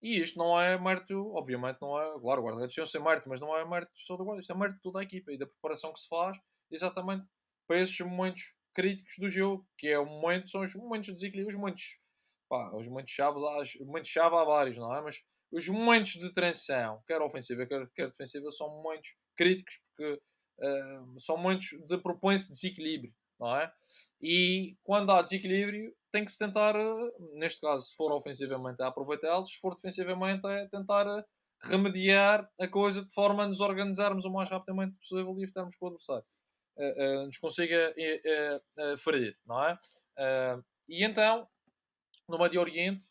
E isto não é mérito, obviamente não é, claro, o guarda-redes tem o seu mérito, mas não é mérito só do guarda, isto é mérito de toda a equipa e da preparação que se faz, exatamente para esses momentos críticos do jogo, que é o momento, são os momentos de desequilíbrio, os momentos, pá, os momentos chave há vários, não é? Mas os momentos de transição, quer ofensiva, quer defensiva, são momentos críticos, porque são momentos de propõe-se desequilíbrio, não é? E quando há desequilíbrio, tem que se tentar, neste caso, se for ofensivamente, a aproveitá-los, se for defensivamente, é tentar remediar a coisa de forma a nos organizarmos o mais rapidamente possível e evitarmos que o adversário nos consiga ferir, não é? E então, no Médio Oriente,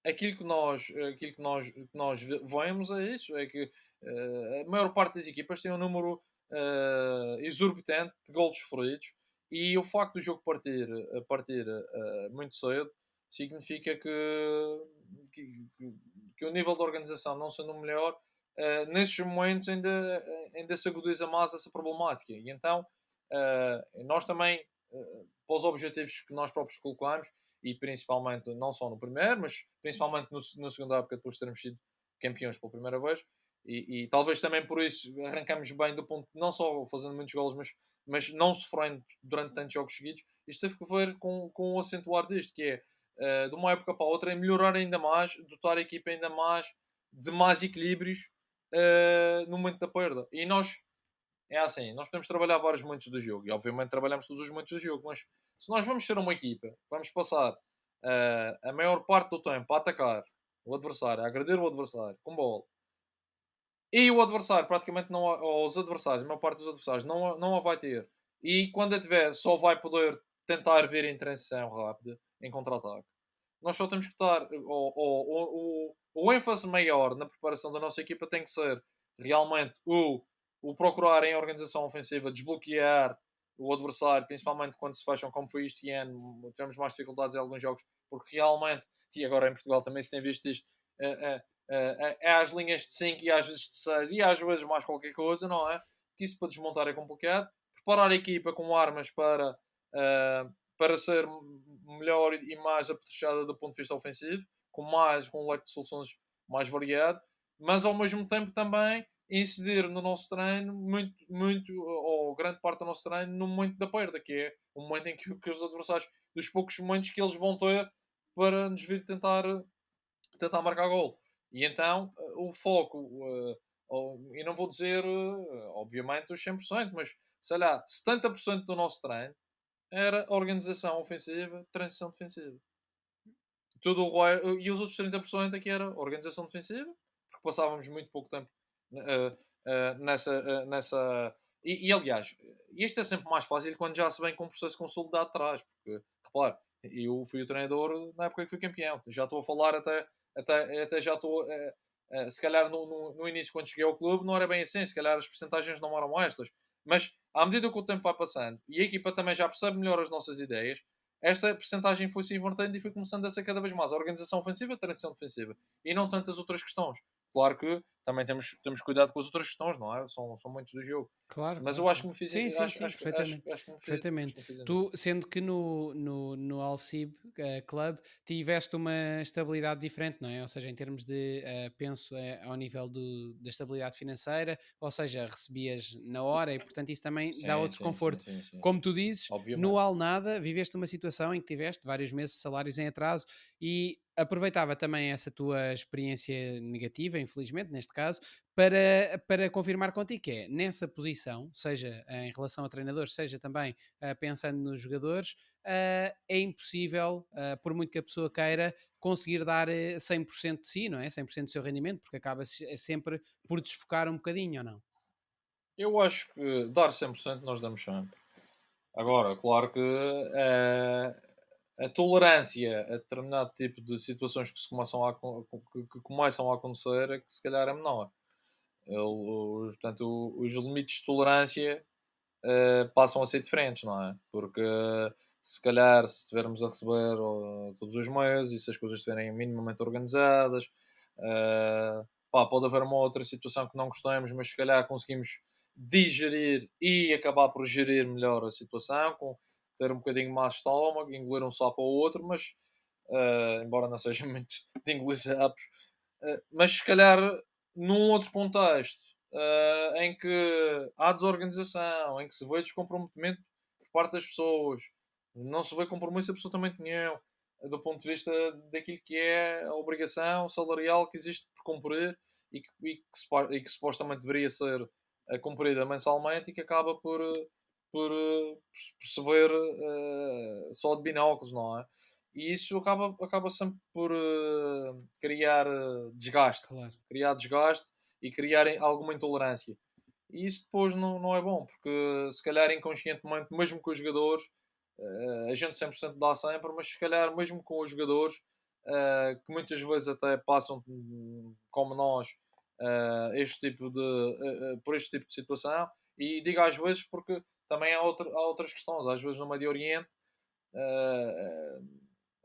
aquilo que nós vemos é isso, é que a maior parte das equipas tem um número exorbitante de golos sofridos e o facto do jogo partir muito cedo significa que o nível de organização não sendo o melhor, nesses momentos ainda se agudiza mais essa problemática. E então, nós também, para os objetivos que nós próprios colocamos, e principalmente, não só no primeiro, mas principalmente no segundo época, depois de termos sido campeões pela primeira vez, e talvez também por isso arrancamos bem do ponto, não só fazendo muitos golos, mas mas não sofrendo durante tantos jogos seguidos, isto teve que ver com o acentuar disto, que é, de uma época para a outra, é melhorar ainda mais, dotar a equipa ainda mais de mais equilíbrios no momento da perda. E nós, é assim, nós podemos trabalhar vários momentos do jogo, e obviamente trabalhamos todos os momentos do jogo, mas se nós vamos ser uma equipa, vamos passar a maior parte do tempo a atacar o adversário, a agredir o adversário com bola, e o adversário praticamente não, ou os adversários, a maior parte dos adversários não a vai ter, e quando a tiver, só vai poder tentar vir em transição rápida, em contra-ataque. Nós só temos que estar, o ênfase maior na preparação da nossa equipa tem que ser realmente o procurar em organização ofensiva desbloquear o adversário, principalmente quando se fecham, como foi este ano, tivemos mais dificuldades em alguns jogos, porque realmente, e agora em Portugal também se tem visto isto, é, é às linhas de 5 e às vezes de 6 e às vezes mais qualquer coisa, não é? Que isso para desmontar é complicado. Preparar a equipa com armas para ser melhor e mais apetrechada do ponto de vista ofensivo, com um leque de soluções mais variado, mas ao mesmo tempo também incidir no nosso treino muito, ou grande parte do nosso treino, no momento da perda, que é o momento em que os adversários, dos poucos momentos que eles vão ter para nos vir tentar marcar gol. E então o foco, e não vou dizer, obviamente, os 100%, mas sei lá, 70% do nosso treino era organização ofensiva, transição defensiva. E os outros 30% aqui era organização defensiva, porque passávamos muito pouco tempo nessa. Aliás, isto é sempre mais fácil quando já se vem com um processo consolidado atrás, porque, repare, eu fui o treinador na época que fui campeão, já estou a falar até já estou. Se calhar no início, quando cheguei ao clube, não era bem assim, se calhar as percentagens não eram estas, mas à medida que o tempo vai passando e a equipa também já percebe melhor as nossas ideias, esta percentagem foi-se invertendo e foi começando a ser cada vez mais a organização ofensiva e a transição defensiva. E não tantas outras questões. Claro que também temos cuidado com as outras questões, não é? São muitos do jogo. Claro, Mas claro, eu acho que claro. me fiz. Sim, sim, sim, perfeitamente. Acho que me fiz. Acho Perfeitamente. que me fiz entender. Tu, sendo que no Alcib Club tiveste uma estabilidade diferente, não é? Ou seja, em termos de, penso, ao nível da estabilidade financeira, ou seja, recebias na hora e, portanto, isso também dá Sim, outro sim, sim, conforto. sim, sim, Como sim. tu dizes, no Obviamente. Alnada viveste uma situação em que tiveste vários meses de salários em atraso e aproveitava também essa tua experiência negativa, infelizmente, neste caso, para confirmar contigo que é, nessa posição, seja em relação a treinadores, seja também pensando nos jogadores, é impossível, por muito que a pessoa queira, conseguir dar 100% de si, não é? 100% do seu rendimento, porque acaba sempre por desfocar um bocadinho, ou não? Eu acho que dar 100% nós damos sempre. Agora, claro que a tolerância a determinado tipo de situações que, se começam que começam a acontecer é que se calhar é menor. Portanto, os limites de tolerância passam a ser diferentes, não é? Porque se calhar se estivermos a receber todos os meses e se as coisas estiverem minimamente organizadas, pode haver uma outra situação que não gostamos, mas se calhar conseguimos digerir e acabar por gerir melhor a situação, com ter um bocadinho mais de estômago, engolir um sapo ou outro, mas embora não seja muito de engolir sapos, mas se calhar num outro contexto em que há desorganização, em que se vê descomprometimento por parte das pessoas, não se vê compromisso absolutamente nenhum do ponto de vista daquilo que é a obrigação salarial que existe por cumprir e que supostamente deveria ser cumprida mensalmente e que acaba por se ver só de binóculos, não é? E isso acaba sempre por Claro, criar desgaste e criar alguma intolerância. E isso depois não é bom, porque se calhar inconscientemente, mesmo com os jogadores, a gente 100% dá sempre, mas se calhar mesmo com os jogadores, que muitas vezes até passam como nós por este tipo de situação, e digo às vezes porque também há outras questões, às vezes no Médio Oriente, eh,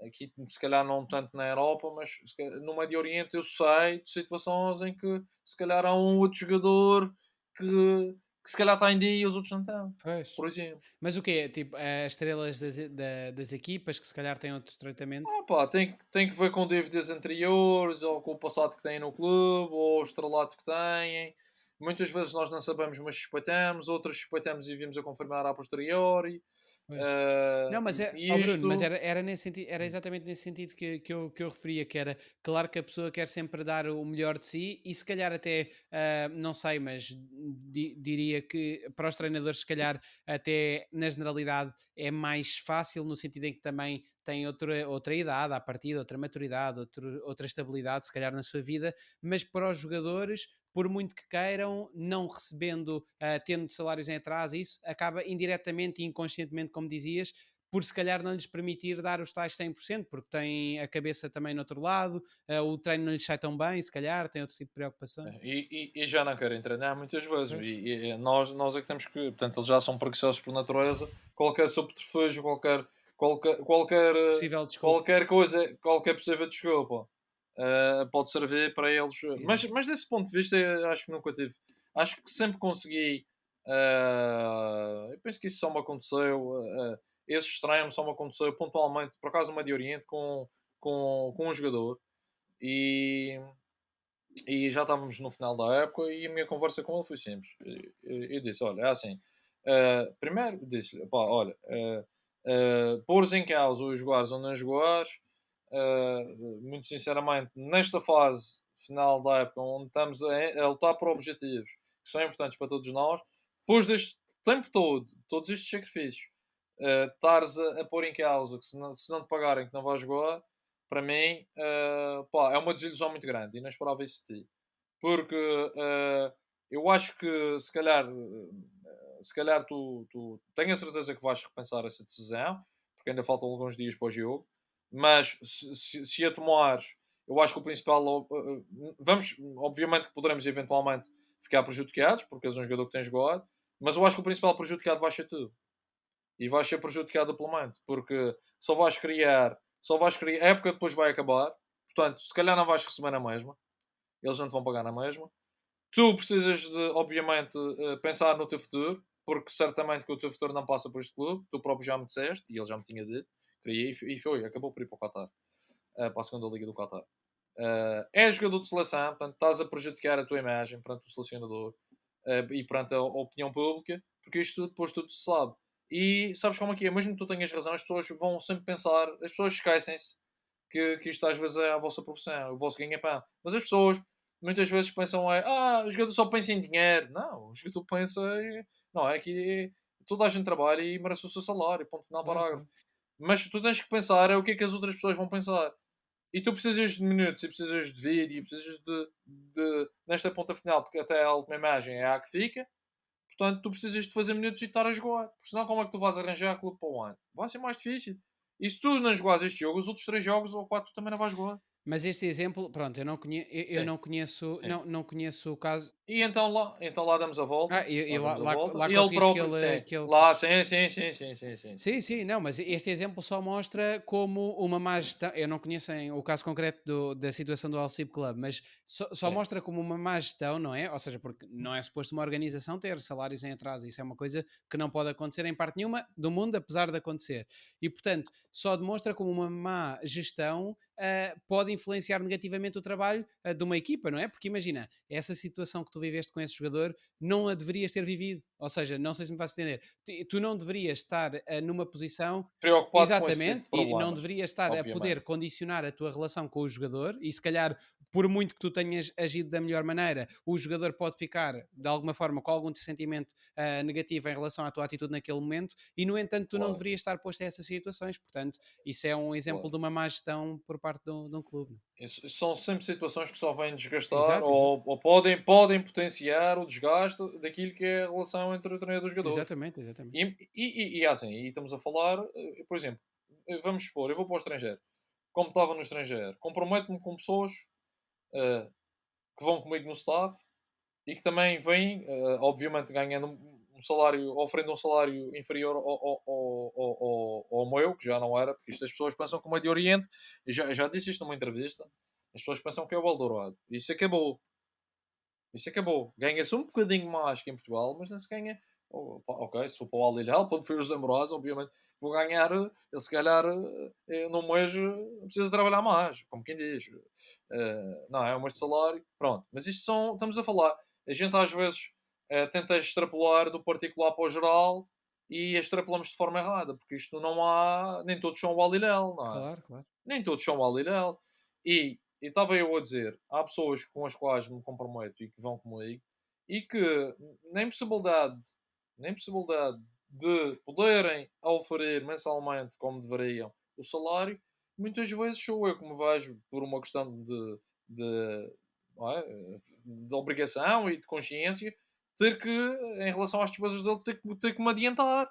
aqui se calhar não tanto na Europa, mas no Médio Oriente eu sei de situações em que se calhar há um outro jogador que se calhar está em dia e os outros não estão, pois. por exemplo. Mas o quê? Tipo, as estrelas das equipas que se calhar têm outro tratamento? Pá, tem que ver com dívidas anteriores, ou com o passado que têm no clube, ou o estrelato que têm. muitas vezes nós não sabemos, mas suspeitamos, outras suspeitamos e vimos a confirmar a posteriori. Pois. Não, mas E Bruno, mas isto. era nesse sentido, era exatamente nesse sentido que eu referia, que era claro que a pessoa quer sempre dar o melhor de si e se calhar até, não sei, mas diria que para os treinadores, se calhar até na generalidade é mais fácil no sentido em que também têm outra idade à partida, outra maturidade, outra estabilidade, se calhar na sua vida, mas para os jogadores por muito que queiram, não recebendo, tendo salários em atraso, isso acaba indiretamente e inconscientemente, como dizias, por se calhar não lhes permitir dar os tais 100%, porque têm a cabeça também no outro lado, o treino não lhes sai tão bem, se calhar, tem outro tipo de preocupação. E já não querem treinar muitas vezes. Pois, Nós é que temos que. Portanto, eles já são preguiçosos por natureza. Qualquer subterfúgio, possível desculpa. qualquer coisa, qualquer possível desculpa pode servir para eles. Exato. Mas desse ponto de vista, eu acho que nunca tive. Acho que sempre consegui. Eu penso que isso só me aconteceu. Esse extremo só me aconteceu pontualmente, por acaso, no Médio Oriente, com um jogador. E e já estávamos no final da época e a minha conversa com ele foi simples. Eu disse: Olha, é assim. Primeiro disse-lhe: Pá, olha, pôres em causa os jogares ou não jogares, muito sinceramente, nesta fase final da época, onde estamos a lutar por objetivos que são importantes para todos nós, depois deste tempo todo, todos estes sacrifícios, estares a pôr em causa que se não te pagarem que não vais jogar, para mim, pá, é uma desilusão muito grande e não esperava isso de ti. Porque eu acho que se calhar tu tenho a certeza que vais repensar essa decisão, porque ainda faltam alguns dias para o jogo, mas se a tomares, eu acho que o principal. Vamos, obviamente que poderemos eventualmente ficar prejudicados, porque és um jogador que tem jogado, mas eu acho que o principal prejudicado vai ser tu. E vais ser prejudicado duplamente, porque só vais criar, a época depois vai acabar, portanto, se calhar não vais receber na mesma, eles não te vão pagar na mesma. Tu precisas de, obviamente, pensar no teu futuro, porque certamente que o teu futuro não passa por este clube, tu próprio já me disseste, e ele já me tinha dito, queria, e foi, acabou por ir para o Qatar, para a segunda liga do Qatar. És jogador de seleção, portanto, estás a prejudicar a tua imagem perante o selecionador e perante a opinião pública, porque isto tudo, depois tudo se sabe. E sabes como é que é? Mesmo que tu tenhas razão, as pessoas vão sempre pensar, as pessoas esquecem-se que isto às vezes é a vossa profissão, o vosso ganha-pão. Mas as pessoas muitas vezes pensam, o jogador só pensa em dinheiro. Não, o jogador pensa, não é que toda a gente trabalha e merece o seu salário, ponto final, Claro, parágrafo. claro. Mas tu tens que pensar é o que é que as outras pessoas vão pensar. E tu precisas de minutos, e precisas de vídeo, e precisas nesta ponta final, porque até a última imagem é a que fica. Portanto, tu precisas de fazer minutos e estar a jogar. Porque senão, como é que tu vais arranjar clube para o ano? Vai ser mais difícil. E se tu não jogares este jogo, os outros 3 jogos ou 4 tu também não vais jogar. Mas este exemplo, pronto, eu Sim, não conheço, sim. não conheço o caso. E então lá damos a volta. E Lá lá, damos a lá, volta. lá E ele conseguiste que próprio, ele, sim. que ele Lá, sim, sim, sim, sim, sim, sim, sim, Sim, sim, sim, sim. não, mas este exemplo só mostra como uma má gestão. Eu não conheço o caso concreto da situação do Alcib Club, mas só Sim. mostra como uma má gestão, não é? Ou seja, porque não é suposto uma organização ter salários em atraso, isso é uma coisa que não pode acontecer em parte nenhuma do mundo, apesar de acontecer. E portanto, só demonstra como uma má gestão pode influenciar negativamente o trabalho de uma equipa, não é? Porque imagina, essa situação que tu viveste com esse jogador não a deverias ter vivido. Ou seja, não sei se me faz entender, tu não deverias estar numa posição. Preocupado com esse tipo Exatamente, de e não problemas. deverias estar a Obviamente. poder condicionar a tua relação com o jogador, e se calhar, por muito que tu tenhas agido da melhor maneira, o jogador pode ficar de alguma forma com algum sentimento negativo em relação à tua atitude naquele momento, e no entanto, tu não Claro, deverias estar posto a essas situações. Portanto, isso é um exemplo claro. de uma má gestão por parte de um clube. Isso são sempre situações que só vêm desgastar Exato, exato. ou podem potenciar o desgaste daquilo que é a relação entre o treinador e os jogadores. Exatamente, exatamente. E assim, e estamos a falar, por exemplo, vamos supor, eu vou para o estrangeiro, como estava no estrangeiro, comprometo-me com pessoas eh, que vão comigo no staff e que também vêm, obviamente, ganhando um salário, oferecendo um salário inferior ao meu, que já não era, porque isto as pessoas pensam que o Médio Oriente, e já disse isto numa entrevista, as pessoas pensam que é o Eldorado. Isso acabou. Isso acabou. Ganha-se um bocadinho mais que em Portugal, mas não se ganha. Ok, se for para o Al Hilal, onde foi o José Moraes, obviamente vou ganhar. Ele se calhar num mês precisa trabalhar mais, como quem diz. Não, é um mês de salário. Pronto. Mas isto são. Estamos a falar. a gente às vezes tenta extrapolar do particular para o geral e extrapolamos de forma errada, porque isto não há, nem todos são o Alilel, não é? Claro, claro. Nem todos são o Alilel. E estava eu a dizer, há pessoas com as quais me comprometo e que vão comigo e que nem possibilidade, nem possibilidade de poderem oferir mensalmente como deveriam o salário, muitas vezes sou eu que me vejo por uma questão de, não é, de obrigação e de consciência ter que, em relação às despesas dele, ter que me adiantar.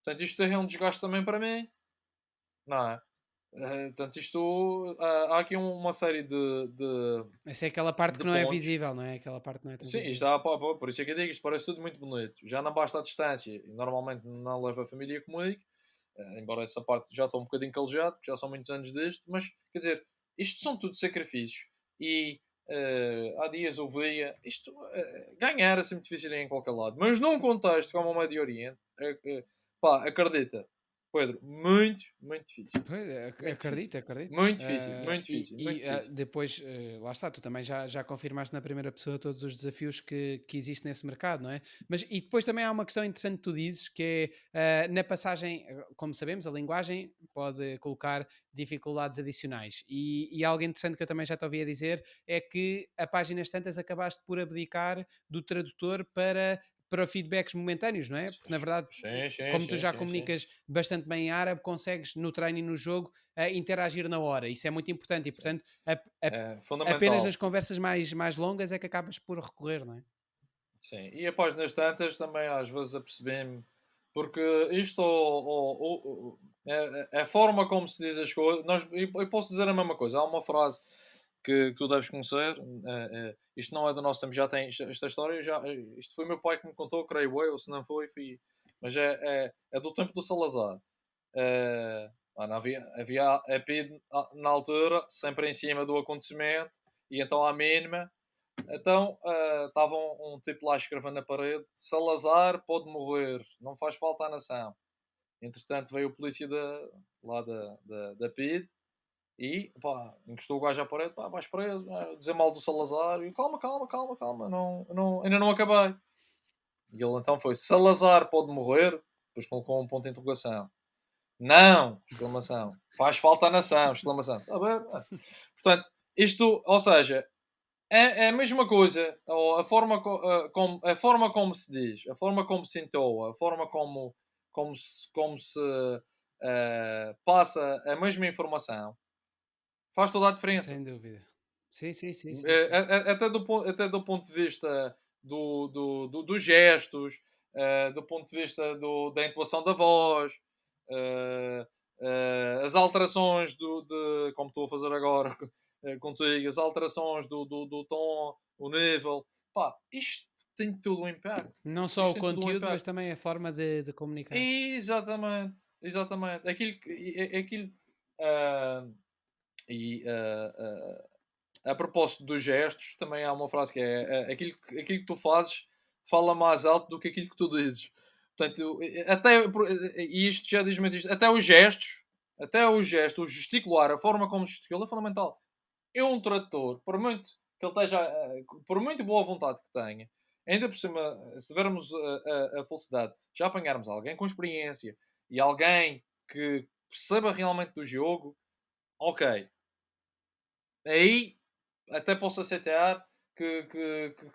Portanto, isto é um desgaste também para mim, não é? Portanto, isto há aqui uma série Essa é aquela parte de que não é pontos. visível, não é? Aquela parte que não é tão Sim, visível. isto há, pá, por isso é que eu digo, isto parece tudo muito bonito. Já não basta a distância, e normalmente não levo a família comigo, embora essa parte já estou um bocadinho calejado, porque já são muitos anos disto, mas quer dizer, isto são tudo sacrifícios. E há dias eu via, isto ganhar é sempre difícil em qualquer lado, mas num contexto como o Médio Oriente, pá, acredita, Pedro, muito, muito difícil. Pois, Muito difícil. acredito, acredito. Muito difícil, muito E, difícil, muito difícil. depois, lá está, tu também já confirmaste na primeira pessoa todos os desafios que existem nesse mercado, não é? Mas e depois também há uma questão interessante que tu dizes, que é na passagem, como sabemos, a linguagem pode colocar dificuldades adicionais. E algo interessante que eu também já te ouvi a dizer é que a páginas tantas acabaste por abdicar do tradutor para feedbacks momentâneos, não é? Porque na verdade Sim, sim, como tu sim, já sim, sim. comunicas bastante bem em árabe, consegues no treino e no jogo interagir na hora. Isso é muito importante e, Sim. portanto, É apenas fundamental. nas conversas mais longas é que acabas por recorrer, não é? Sim. E após nas tantas também às vezes apercebi-me, porque isto, a forma como se diz as coisas, eu posso dizer a mesma coisa. Há uma frase que tu deves conhecer, isto não é do nosso tempo, já tem esta história, isto foi meu pai que me contou, creio eu, se não foi, fui, mas é do tempo do Salazar. Mano, havia a PID na altura, sempre em cima do acontecimento, e então à mínima. Então estava um tipo lá escrevendo na parede: Salazar pode morrer, não faz falta à nação. Entretanto, veio o polícia lá da PID e pá, encostou o gajo à parede: pá, vais preso, dizer mal do Salazar. E eu, calma, calma, calma, calma, ainda não acabei. E ele então foi: Salazar pode morrer? Depois colocou um ponto de interrogação. Não! Exclamação. Faz falta à nação! Exclamação. Está bem? Portanto, isto, ou seja, é a mesma coisa, ou a forma como se diz, a forma como se entoa, a forma como se passa a mesma informação, faz toda a diferença. Sem dúvida. Sim, sim, sim, sim, sim. Até do ponto de vista dos gestos, do ponto de vista da entoação da voz, eh, as alterações como estou a fazer agora contigo, as alterações do tom, o nível, pá, isto tem tudo um impacto. Não só Isto o tem tudo um conteúdo, mas impacto. também a forma de comunicar. Exatamente, exatamente. Aquilo ah, e a propósito dos gestos, também há uma frase que é aquilo que tu fazes fala mais alto do que aquilo que tu dizes. Portanto, e isto já diz muito isto, até os gestos, o gesticular, a forma como gesticula é fundamental. Eu, um tradutor, por muito que ele esteja, por muito boa vontade que tenha, ainda por cima, se tivermos a felicidade de já apanharmos alguém com experiência e alguém que perceba realmente do jogo, ok, aí até posso aceitar que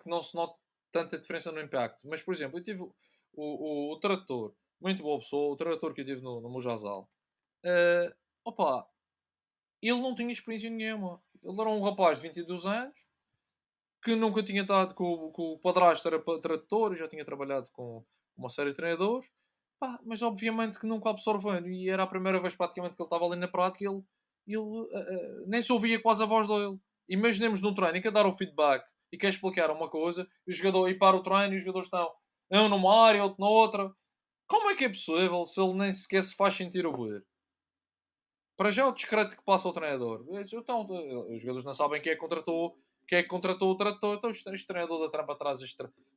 não se note tanta diferença no impacto. Mas, por exemplo, eu tive o tradutor, muito boa pessoa, o tradutor que eu tive no Mujazal. eh, opa, ele não tinha experiência nenhuma. Ele era um rapaz de 22 anos que nunca tinha estado com o padrasto, era tradutor, e já tinha trabalhado com uma série de treinadores. Pá, mas obviamente que nunca absorvendo. E era a primeira vez praticamente que ele estava ali na prática. Ele nem se ouvia quase a voz dele. Imaginemos num treino em que a dar o feedback e quer explicar uma coisa, e o jogador e para o treino e os jogadores estão um numa área, outro noutra. Como é que é possível se ele nem sequer se faz sentir ouvir? Para já o discreto que passa ao treinador. Então, os jogadores não sabem quem é que contratou o tradutor. Então, este treinador da trampa atrás.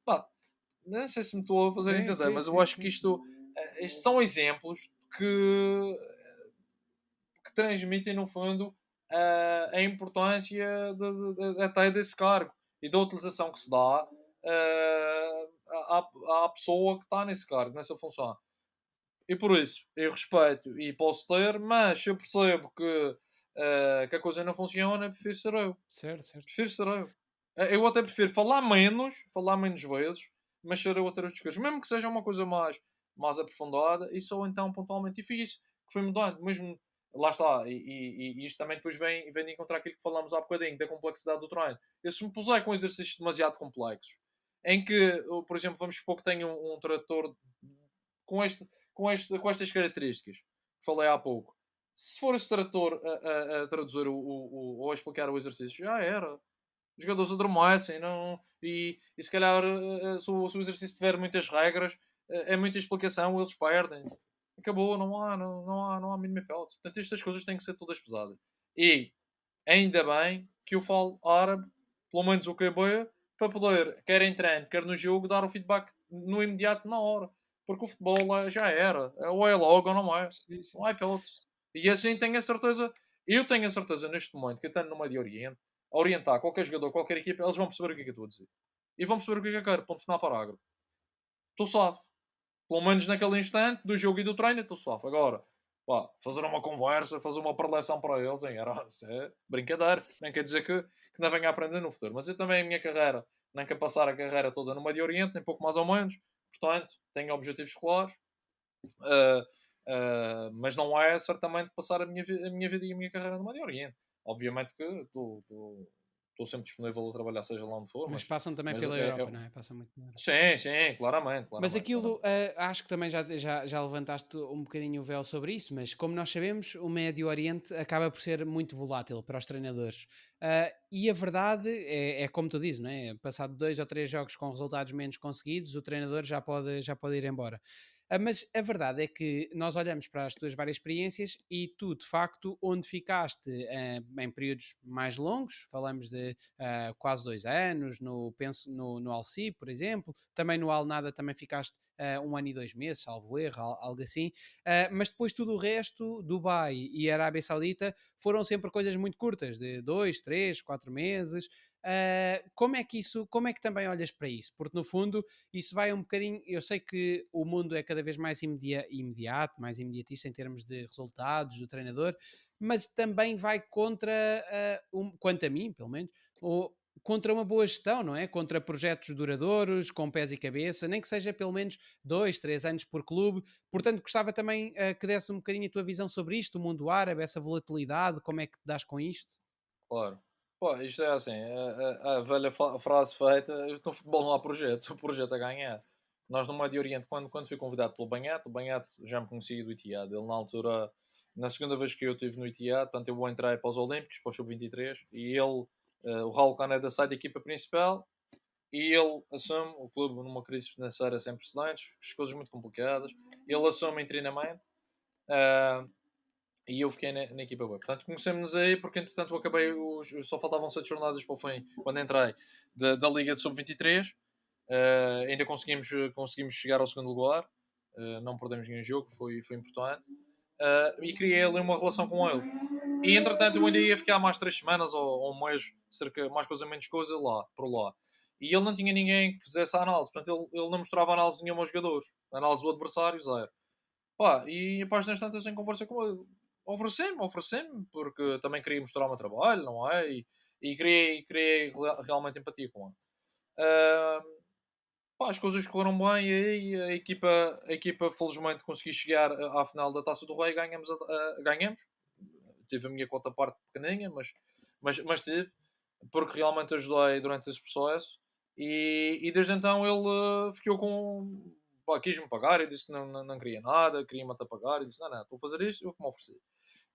Pá, não sei se me estou a fazer Sim, entender, sim, mas eu sim, acho que sim, sim. isto são exemplos que transmitem, no fundo, a importância até desse cargo e da utilização que se dá. à pessoa que está nesse cargo, nessa função. E por isso, eu respeito e posso ter, mas se eu percebo que a coisa não funciona, prefiro ser eu. Certo, certo. Prefiro ser eu. Eu até prefiro falar menos vezes, mas ser eu a ter os discursos. Mesmo que seja uma coisa mais aprofundada, e só então pontualmente. E foi isso que foi mudando. Mesmo, lá está, e isto também depois vem de encontrar aquilo que falámos há bocadinho, da complexidade do treino. Eu se me puser com exercícios demasiado complexos, em que, por exemplo, vamos supor que tenho um trator com, com estas características que falei há pouco. Se for esse trator a traduzir ou a explicar o exercício, já era. Os jogadores adormecem, não, e se calhar se o exercício tiver muitas regras, é muita explicação, eles perdem-se. Acabou, não há mínima hipótese. Portanto, estas coisas têm que ser todas pesadas. E ainda bem que eu falo árabe, pelo menos o QB, para poder, quer em treino, quer no jogo, dar o feedback no imediato, na hora. Porque o futebol já era. Ou é logo ou não é. Sim, sim. Não há hipótese. E assim tenho a certeza, eu tenho a certeza neste momento que estando no Médio Oriente, a orientar qualquer jogador, qualquer equipa, eles vão perceber o que é que eu estou a dizer. E vão perceber o que é que eu quero. Ponto final, parágrafo. Estou suave. Pelo menos naquele instante do jogo e do treino, estou suave. Agora, pá, fazer uma conversa, fazer uma preleção para eles, hein, era, isso é brincadeira. Nem quer dizer que não venha a aprender no futuro. Mas eu também, a minha carreira, nem quero passar a carreira toda no Médio Oriente, nem pouco mais ou menos. Portanto, tenho objetivos claros. Uh, mas não é certamente passar a minha vida e a minha carreira no Médio Oriente. Obviamente que estou sempre disponível a trabalhar, seja lá onde for, Mas mas, passam também mas pela Europa, não é? Passam muito na Europa. sim, sim, claramente, Mas claramente, aquilo, claramente. acho que também já levantaste um bocadinho o véu sobre isso, mas como nós sabemos, o Médio Oriente acaba por ser muito volátil para os treinadores. E a verdade é como tu dizes, não é? Passado 2 ou 3 jogos com resultados menos conseguidos, o treinador já pode ir embora. Mas a verdade é que nós olhamos para as tuas várias experiências e tu, de facto, onde ficaste em períodos mais longos, falamos de quase 2 anos, penso no Alci, por exemplo, também no Alnada também ficaste 1 ano e 2 meses, salvo erro, algo assim, mas depois tudo o resto, Dubai e Arábia Saudita, foram sempre coisas muito curtas, de 2, 3, 4 meses. Como é que também olhas para isso? Porque no fundo isso vai um bocadinho. Eu sei que o mundo é cada vez mais imediato, mais imediatista em termos de resultados do treinador, mas também vai contra, quanto a mim, pelo menos, contra uma boa gestão, não é? Contra projetos duradouros, com pés e cabeça, nem que seja pelo menos 2, 3 anos por clube. Portanto, gostava também que desse um bocadinho a tua visão sobre isto, o mundo árabe, essa volatilidade, como é que te dás com isto? Claro. Pô, isto é assim, a velha frase feita, no futebol não há projetos, o projeto é ganhar. Nós no Médio Oriente, quando fui convidado pelo Banhate, o Banhate já me conhecia do Etihad. Ele na altura, na segunda vez que eu estive no Etihad, portanto eu entrei para os Olímpicos, para o Sub-23, e ele, o Raul Caneda sai da equipa principal, e ele assume o clube numa crise financeira sem precedentes, as coisas muito complicadas, ele assume em treinamento, ah, e eu fiquei na equipa B. Portanto, conhecemos aí, porque entretanto eu acabei, só faltavam 7 jornadas para o fim, quando entrei, da Liga de Sub-23. Ainda conseguimos chegar ao segundo lugar, não perdemos nenhum jogo, foi importante. E criei ali uma relação com ele. E entretanto eu ainda ia ficar mais 3 semanas ou um mês, cerca, mais coisa menos coisa, lá, por lá. E ele não tinha ninguém que fizesse a análise, portanto ele não mostrava análise nenhuma aos jogadores. A análise do adversário, zero. Pá, e a páginas tantas em conversa com ele, oferecemos, porque também queria mostrar o meu trabalho, não é? E criei realmente empatia com ele. Ah, pá, as coisas correram bem e aí a equipa felizmente conseguiu chegar à final da Taça do Rei e ganhamos. Tive a minha cota parte pequeninha, mas tive, porque realmente ajudei durante esse processo. E desde então ele ficou com. Pá, quis-me pagar e disse que não queria nada, queria-me até pagar e disse: não, estou a fazer isto, eu que me ofereci.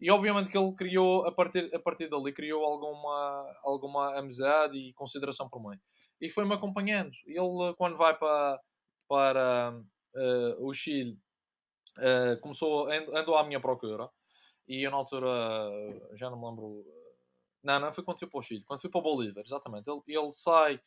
E obviamente que ele criou, a partir dali, criou alguma amizade e consideração por mim. E foi-me acompanhando. Ele, quando vai para o Chile, andou à minha procura. E eu, na altura, já não me lembro. Não foi quando fui para o Chile, quando fui para o Bolívar, exatamente. Ele sai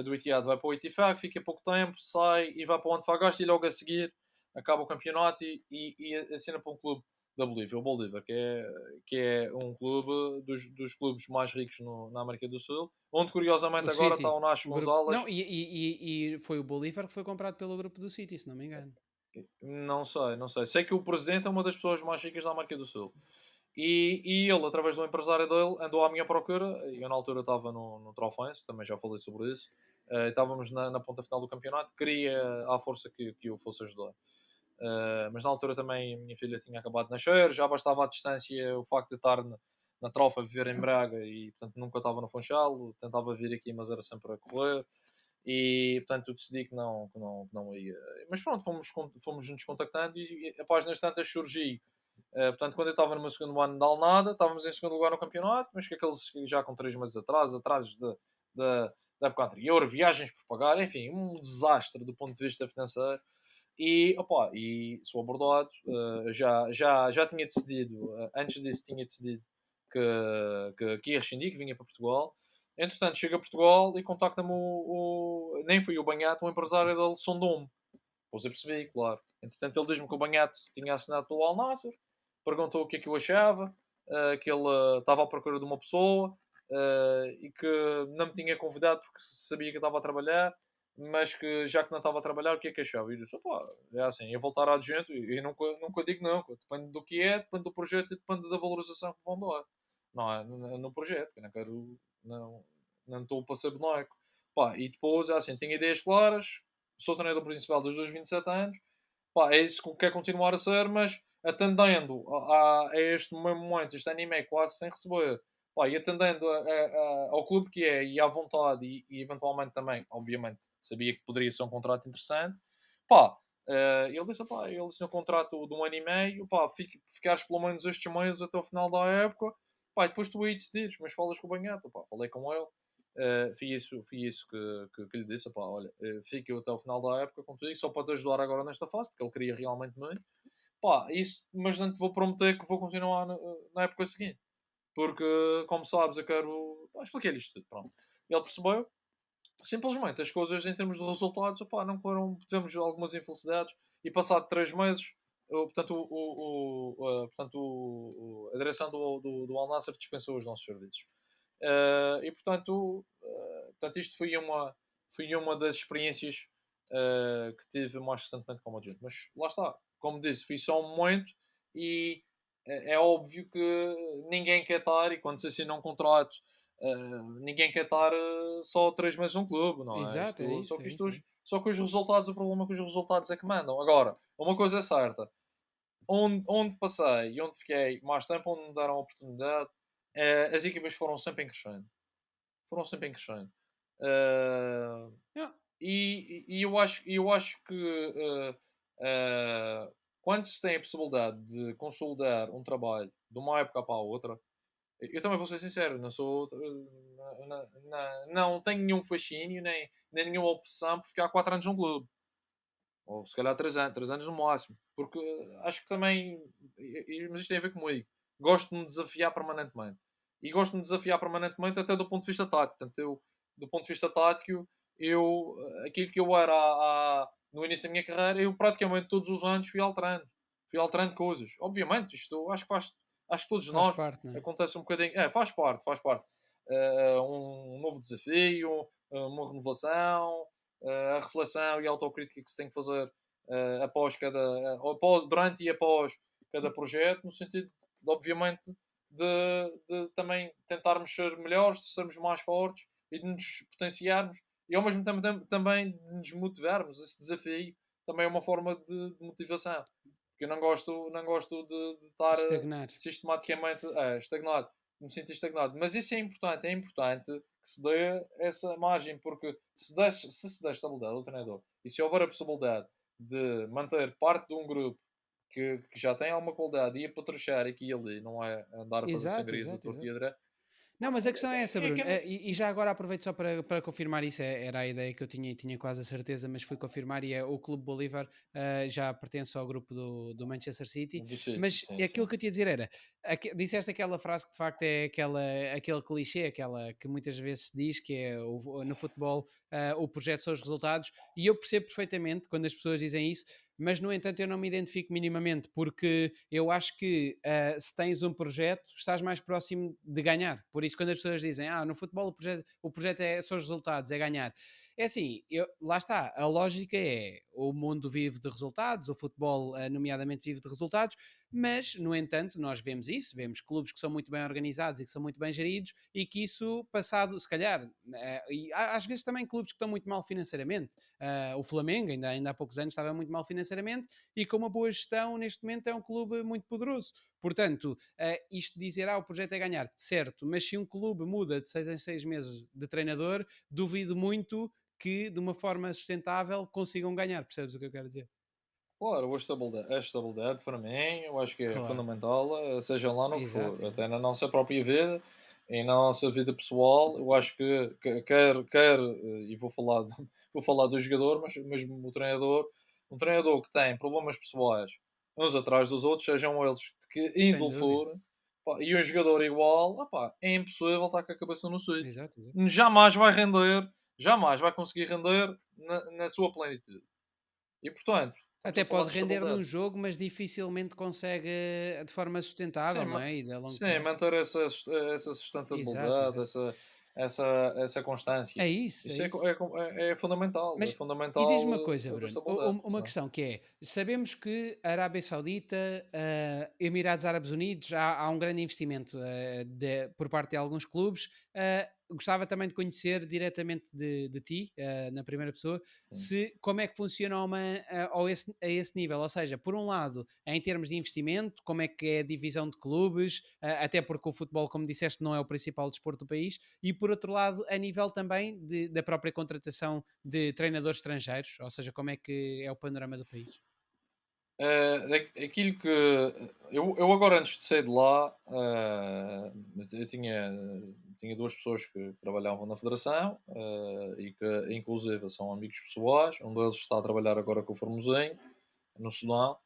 do Etihad, vai para o Etifag, fica pouco tempo, sai e vai para o Antofagasta e logo a seguir acaba o campeonato e assina para um clube da Bolívia, o Bolívar, que é um clube dos clubes mais ricos na América do Sul, onde O curiosamente agora está City, o Nacho o grupo. Gonzalez. Não, e foi o Bolívar que foi comprado pelo grupo do City, se não me engano. Não sei, não sei. Sei que o presidente é uma das pessoas mais ricas da América do Sul. E ele, através do empresário dele, andou à minha procura. Eu, na altura, estava no Trofense, também já falei sobre isso. Estávamos na ponta final do campeonato. Queria, à força, que o fosse ajudar. Mas na altura também a minha filha tinha acabado de nascer, já bastava à distância o facto de estar na Trofa, viver em Braga e, portanto, nunca estava no Funchal. Tentava vir aqui, mas era sempre a correr. E, portanto, eu decidi que não ia. Mas pronto, fomos nos contactando e a páginas tantas surgi. Portanto, quando eu estava no meu segundo ano de Alnada, estávamos em segundo lugar no campeonato, mas que aqueles já com 3 meses atrasos da época anterior, viagens por pagar, enfim, um desastre do ponto de vista financeiro. E, opa, e sou abordado, já tinha decidido, antes disso tinha decidido que ia rescindir, que vinha para Portugal. Entretanto, chega a Portugal e contacta-me nem foi o Banhato, o empresário dele sondou-me. Depois eu percebi, claro. Entretanto, ele diz-me que o Banhato tinha assinado pelo Al Nassr, perguntou o que é que eu achava, que ele estava à procura de uma pessoa e que não me tinha convidado porque sabia que eu estava a trabalhar, mas que já que não estava a trabalhar, o que é que achava? E eu disse: opá, é assim, eu voltar à gente e nunca digo não, depende do que é, depende do projeto e depende da valorização que vão dar. Não é no projeto, eu não quero, não estou para ser boneco. Pá, e depois, é assim, tenho ideias claras, sou treinador principal dos 27 anos, pá, é isso que quero continuar a ser, mas atendendo a este momento, este anime é quase sem receber, pá, e atendendo ao clube que é e à vontade e eventualmente também, obviamente, sabia que poderia ser um contrato interessante, pá, ele disse, pá, ele disse no contrato de 1 ano e meio, pá, ficares pelo menos estes meses até o final da época, pá, e depois tu aí decides, mas falas com o Banhato, pá, falei com ele, foi isso que lhe disse, pá, olha, fica eu até o final da época contigo, só para te ajudar agora nesta fase, porque ele queria realmente muito, pá, isso, mas não te vou prometer que vou continuar na época seguinte, porque, como sabes, eu quero, pá, expliquei-lhe isto tudo, pronto. Ele percebeu, simplesmente, as coisas em termos de resultados, opá, não foram, tivemos algumas infelicidades, e passado 3 meses, portanto, a direção do Al Nassr dispensou os nossos serviços. E portanto, isto foi uma das experiências que tive mais recentemente como adjunto. Mas lá está, como disse, fui só um momento e é óbvio que ninguém quer estar, e quando se assina um contrato, ninguém quer estar só 3 meses num clube, não é? Exato, é Só isso, que é isso. É. só que os resultados, o problema é que os resultados é que mandam. Agora, uma coisa é certa, onde passei e onde fiquei mais tempo, onde me deram a oportunidade, as equipas foram sempre em crescendo. Foram sempre em crescendo. Ah, Não, e eu acho que quando se tem a possibilidade de consolidar um trabalho de uma época para a outra, eu também vou ser sincero, não sou. Não tenho nenhum fascínio, nem nenhuma opção por ficar 4 anos num clube. Ou se calhar 3 anos no máximo. Porque acho que também. Mas isto tem a ver comigo. Gosto de me desafiar permanentemente. E gosto de me desafiar permanentemente até do ponto de vista tático. Portanto, do ponto de vista tático, aquilo que eu era no início da minha carreira, eu praticamente todos os anos fui alterando. Fui alterando coisas. Obviamente, isto acho que todos faz nós parte, não é? acontece um bocadinho. Faz parte, faz parte. Um novo desafio, uma renovação, a reflexão e a autocrítica que se tem que fazer durante e após cada projeto, no sentido, obviamente, de também tentarmos ser melhores, de sermos mais fortes e de nos potenciarmos e ao mesmo tempo também de nos motivarmos. Esse desafio também é uma forma de motivação. Porque eu não gosto de estar Estagnar. sistematicamente estagnado, me sinto estagnado. Mas isso é importante que se dê essa margem, porque se der estabilidade ao treinador e se houver a possibilidade de manter parte de um grupo que já tem alguma qualidade e ir para aqui e ali, não é andar a fazer Exato, sangrias a exato, torto e exato. a direito. Não, mas a questão é essa, É que Bruno. eu não. E já agora aproveito só para confirmar isso. Era a ideia que eu tinha e tinha quase a certeza, mas fui confirmar. E é o Clube Bolívar já pertence ao grupo do Manchester City. Do sítio, Mas sim, aquilo sim. que eu te ia dizer era: disseste aquela frase que de facto é aquele clichê, aquela que muitas vezes se diz que é no futebol o projeto são os resultados. E eu percebo perfeitamente quando as pessoas dizem isso. mas no entanto eu não me identifico minimamente, porque eu acho que se tens um projeto, estás mais próximo de ganhar. Por isso, quando as pessoas dizem, no futebol o projeto são os resultados, é ganhar. É assim, lá está, a lógica é, o mundo vive de resultados, o futebol nomeadamente vive de resultados, mas, no entanto, nós vemos isso, vemos clubes que são muito bem organizados e que são muito bem geridos e que isso, passado, se calhar, e às vezes também clubes que estão muito mal financeiramente. O Flamengo, ainda há poucos anos, estava muito mal financeiramente e com uma boa gestão, neste momento, é um clube muito poderoso. Portanto, isto dizer, o projeto é ganhar, certo, mas se um clube muda de 6 em 6 meses de treinador, duvido muito que, de uma forma sustentável, consigam ganhar. Percebes o que eu quero dizer? Claro, a estabilidade para mim, eu acho que é Claro. fundamental, seja lá no que Exato, for, exato. até na nossa própria vida e na nossa vida pessoal, eu acho que quer, e vou falar, vou falar do jogador, mas mesmo o treinador, um treinador que tem problemas pessoais uns atrás dos outros, sejam eles de que Sem índole dúvida. for, pá, e um jogador igual, opá, é impossível estar com a cabeça no sítio. Exato, exato. Jamais vai render, jamais vai conseguir render na sua plenitude. E portanto, estamos Até a falar pode de render num estabilidade. jogo, mas dificilmente consegue de forma Sim, sustentável, não é? E a longo sim, prazo. manter essa Exato, sustentabilidade, exato. essa constância. É isso, é Isso isso. é fundamental. É Mas e fundamental diz-me uma coisa, haver Bruno, estabilidade. uma Senão. questão que é, sabemos que a Arábia Saudita, Emirados Árabes Unidos, há um grande investimento por parte de alguns clubes. Gostava também de conhecer diretamente de ti, na primeira pessoa, Sim. como é que funciona a esse nível. Ou seja, por um lado, em termos de investimento, como é que é a divisão de clubes, até porque o futebol, como disseste, não é o principal desporto do país, e por outro lado, a nível também da própria contratação de treinadores estrangeiros, ou seja, como é que é o panorama do país? Aquilo que eu agora antes de sair de lá, eu tinha duas pessoas que trabalhavam na Federação e que inclusive são amigos pessoais. Um deles está a trabalhar agora com o Formosinho, no Sudão,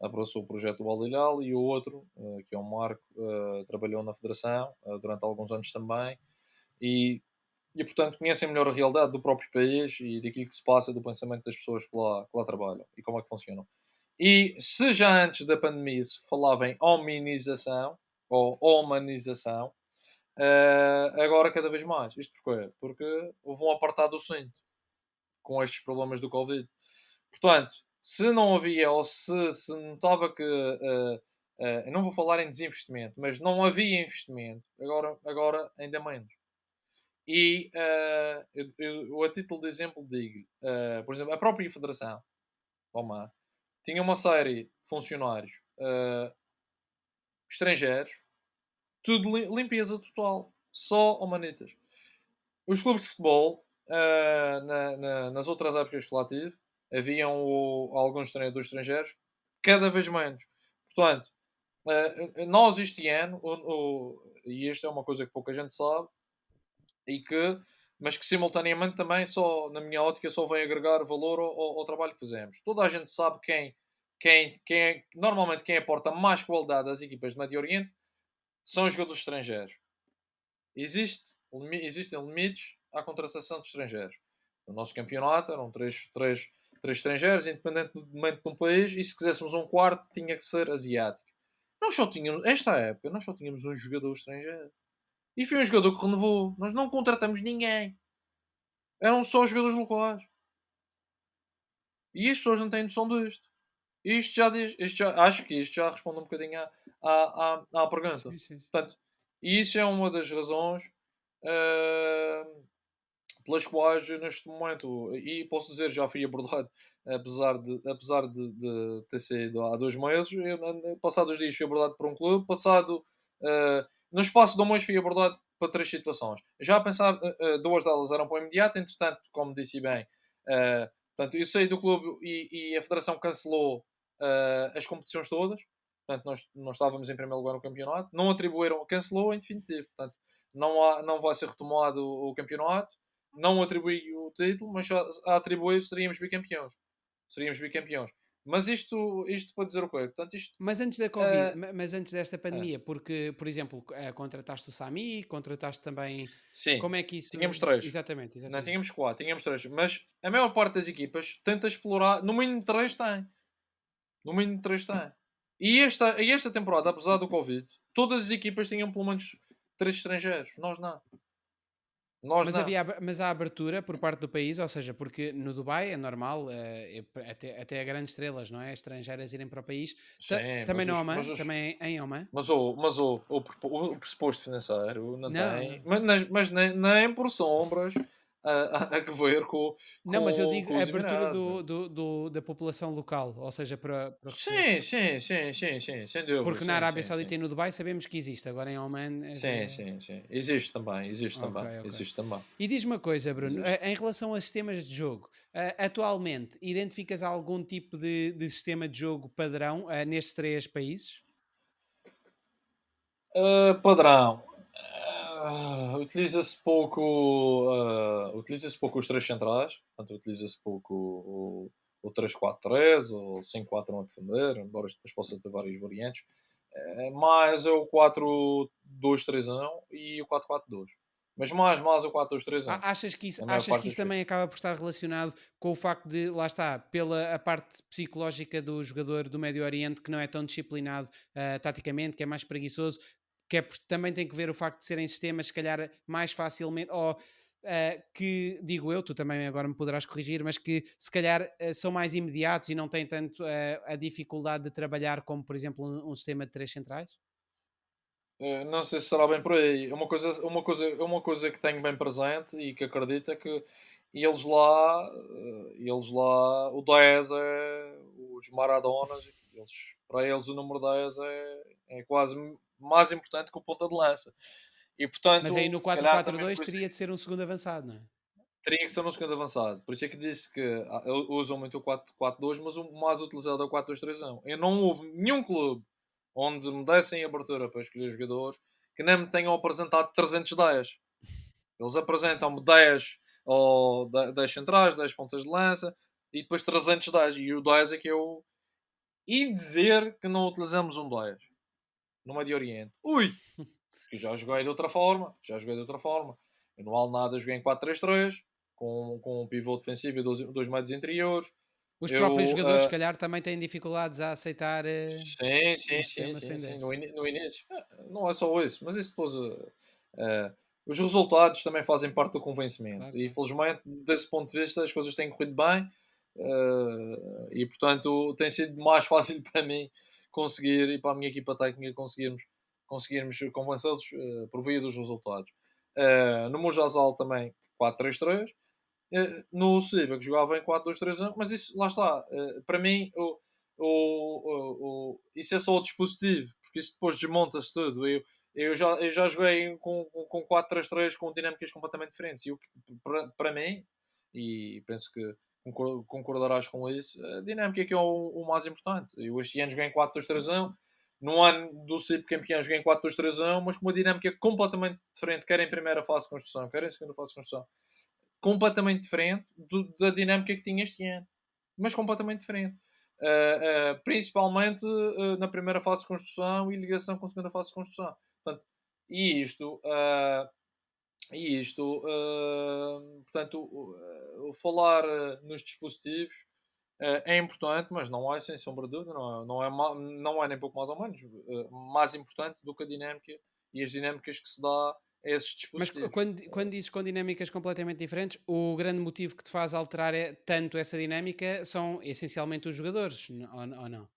abraçou o projeto do Al Hilal, e o outro, que é o Marco, trabalhou na Federação durante alguns anos também, e, e portanto conhecem melhor a realidade do próprio país e daquilo que se passa, do pensamento das pessoas que lá trabalham e como é que funcionam. E se já antes da pandemia se falava em hominização ou humanização, agora cada vez mais. Isto porquê? Porque houve um apartado do cinto com estes problemas do Covid. Portanto, se não havia ou se notava que. Eu não vou falar em desinvestimento, mas não havia investimento, agora ainda menos. E eu, a título de exemplo, digo, por exemplo, a própria Federação, Roma, tinha uma série de funcionários estrangeiros, tudo limpeza total, só humanitas. Os clubes de futebol, nas outras épocas que lá tive, haviam alguns treinadores estrangeiros, cada vez menos. Portanto, nós este ano, e isto é uma coisa que pouca gente sabe, e que, mas que simultaneamente também só, na minha ótica, só vem agregar valor ao trabalho que fazemos. Toda a gente sabe normalmente quem aporta mais qualidade às equipas de Médio Oriente são os jogadores estrangeiros. Existem limites à contratação de estrangeiros. No nosso campeonato eram três estrangeiros, independentemente de um país, e se quiséssemos um quarto, tinha que ser asiático. Nós só tínhamos, esta época, nós só tínhamos um jogador estrangeiro. E foi um jogador que renovou. Nós não contratamos ninguém. Eram só jogadores locais. E as pessoas não têm noção disto. Acho que isto já responde um bocadinho à pergunta. Sim, sim, sim. Portanto, e isso é uma das razões ah, pelas quais eu neste momento, e posso dizer, já fui abordado, apesar de ter sido há 2 meses, passados dias fui abordado por um clube, no espaço de um mês fui abordado para 3 situações. Já a pensar, duas delas eram para o imediato, entretanto, como disse bem, portanto, eu saí do clube e a Federação cancelou as competições todas, portanto, nós estávamos em primeiro lugar no campeonato, não atribuíram, cancelou em definitivo, portanto, não vai ser retomado o campeonato, não atribui o título, mas a atribuir seríamos bicampeões. Seríamos bicampeões. Mas isto para dizer o quê? Portanto, isto. Mas antes da Covid, eh, mas antes desta é, pandemia, porque, por exemplo, contrataste o Sami, contrataste também. sim, Como é que isso. tínhamos três. Exatamente, Não exatamente. tínhamos quatro, tínhamos três. Mas a maior parte das equipas tenta explorar, no mínimo três tem. No mínimo 3 tem. E esta temporada, apesar do Covid, todas as equipas tinham pelo menos 3 estrangeiros. Nós não. Nós Mas não. mas há abertura por parte do país, ou seja, porque no Dubai é normal, até grandes estrelas, não é? Estrangeiras irem para o país. Sim, Também no Oman? Também em Oman? mas o pressuposto financeiro não Não, tem, não. mas nem por sombras a que ver Não, mas eu com digo a os abertura Emirados, meu. da população local, ou seja, para receber. Sim, sim, sim, sim, sim, sem dúvida, Porque na sim, Arábia sim, Saudita sim. e no Dubai sabemos que existe, agora em Oman é Sim, que. sim, sim. Existe também, existe Ok, também, ok. existe também, E diz-me uma coisa, Bruno, existe. em relação a sistemas de jogo, atualmente identificas algum tipo de sistema de jogo padrão nestes três países? Padrão. Utiliza-se pouco os três centrais, portanto, utiliza-se pouco o 3-4-3 ou o 5-4-1 a defender, embora isto depois possa ter várias variantes. Mais é o 4-2-3-1 e o 4-4-2. Mas mais o 4-2-3-1, na maior Achas parte que isso das vezes. também acaba por estar relacionado com o facto de, lá está, pela a parte psicológica do jogador do Médio Oriente que não é tão disciplinado taticamente, que é mais preguiçoso, também tem que ver o facto de serem sistemas, se calhar, mais facilmente, ou que, digo eu, tu também agora me poderás corrigir, mas que se calhar são mais imediatos e não têm tanto a dificuldade de trabalhar como, por exemplo, um sistema de três centrais? Não sei se será bem por aí. Uma coisa que tenho bem presente e que acredito é que eles lá, o 10 é os Maradonas, para eles o número 10 é quase mais importante que o ponta de lança. E Mas aí portanto, no se calhar também 4-4-2 por isso teria de ser um segundo avançado, não é? teria que ser um segundo avançado. Por isso é que disse que usam muito o 4-4-2, mas o mais utilizado é o 4-2-3-1. Eu não houve nenhum clube onde me dessem abertura para escolher jogadores que nem me tenham apresentado 310. Eles apresentam-me 10 ou 10 centrais, 10 pontas de lança e depois 310. E o 10 é que eu. E dizer que não utilizamos um 10 no Médio Oriente. Ui! Que já joguei de outra forma. Já joguei de outra forma. Eu no Al-Nassr joguei em 4-3-3 com um pivô defensivo e dois médios interiores. Os próprios Eu, jogadores, se calhar, também têm dificuldades a aceitar sim, sim, um sim, sistema sim, sem sim. 10. No início, não é só isso, mas isso depois. Os resultados também fazem parte do convencimento. Claro, E claro. felizmente, desse ponto de vista, as coisas têm corrido bem. E portanto, tem sido mais fácil para mim conseguir e para a minha equipa técnica conseguirmos convencê-los por via dos resultados. No Mujasal também 4-3-3. No Ciba que jogava em 4-2-3-1, mas isso lá está. Para mim, isso é só o dispositivo, porque isso depois desmonta-se tudo. Eu já joguei com 4-3-3 com dinâmicas completamente diferentes. E para mim, e penso que concordarás com isso, a dinâmica é que é o mais importante. Eu este ano joguei em 4-2-3-1. No ano do CIP campeão joguei em 4-2-3-1, mas com uma dinâmica completamente diferente, quer em primeira fase de construção, quer em segunda fase de construção, completamente diferente da dinâmica que tinha este ano, mas completamente diferente. Principalmente na primeira fase de construção e ligação com a segunda fase de construção. Portanto, e isto, portanto, o falar nos dispositivos é importante, mas não é sem sombra de dúvida, não é nem pouco mais ou menos mais importante do que a dinâmica e as dinâmicas que se dá a esses Mas dispositivos. quando dizes com dinâmicas completamente diferentes, o grande motivo que te faz alterar tanto essa dinâmica são essencialmente os jogadores, ou não?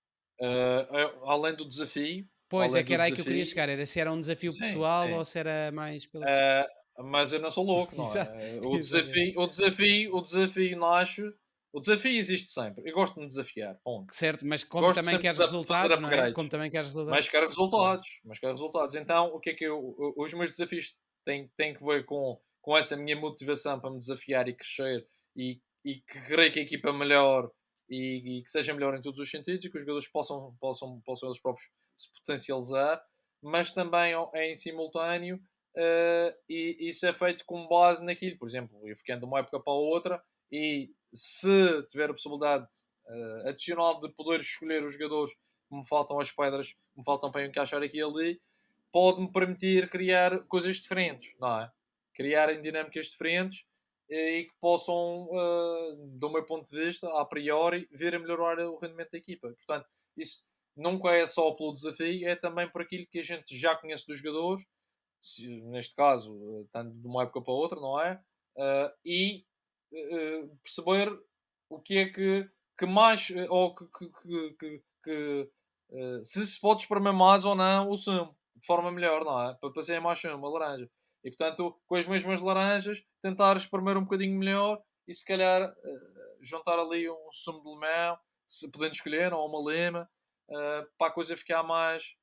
Além do desafio, Pois, é além que do era aí que eu queria desafio, chegar, era se era um desafio sim, pessoal sim. ou se era mais pela pessoa. Ah, mas eu não sou louco, não Exa é? exatamente. O desafio nasce. O desafio existe sempre. Eu gosto de me desafiar, ponto. Certo, mas como Gosto também sempre queres de fazer resultados, não é? upgrades, Como também queres resultados. mas quero Claro. resultados. Mas quero resultados. Então, o que é que os meus desafios têm que ver com essa minha motivação para me desafiar e crescer e que creio que a equipa melhor e que seja melhor em todos os sentidos e que os jogadores possam eles próprios se potencializar, mas também em simultâneo e isso é feito com base naquilo. Por exemplo, eu ficando de uma época para a outra e se tiver a possibilidade adicional de poder escolher os jogadores que me faltam as pedras, que me faltam para encaixar aqui e ali, pode-me permitir criar coisas diferentes, não é? Criarem dinâmicas diferentes e que possam, do meu ponto de vista, a priori, vir a melhorar o rendimento da equipa. Portanto, isso nunca é só pelo desafio, é também por aquilo que a gente já conhece dos jogadores, neste caso, tanto de uma época para outra, não é? E perceber o que é que mais, ou se pode espremer mais ou não o sumo, de forma melhor, não é? Para ser mais sumo, a laranja. E portanto, com as mesmas laranjas, tentar espremer um bocadinho melhor e se calhar juntar ali um sumo de limão, se podendo escolher, ou uma lima, para a coisa ficar mais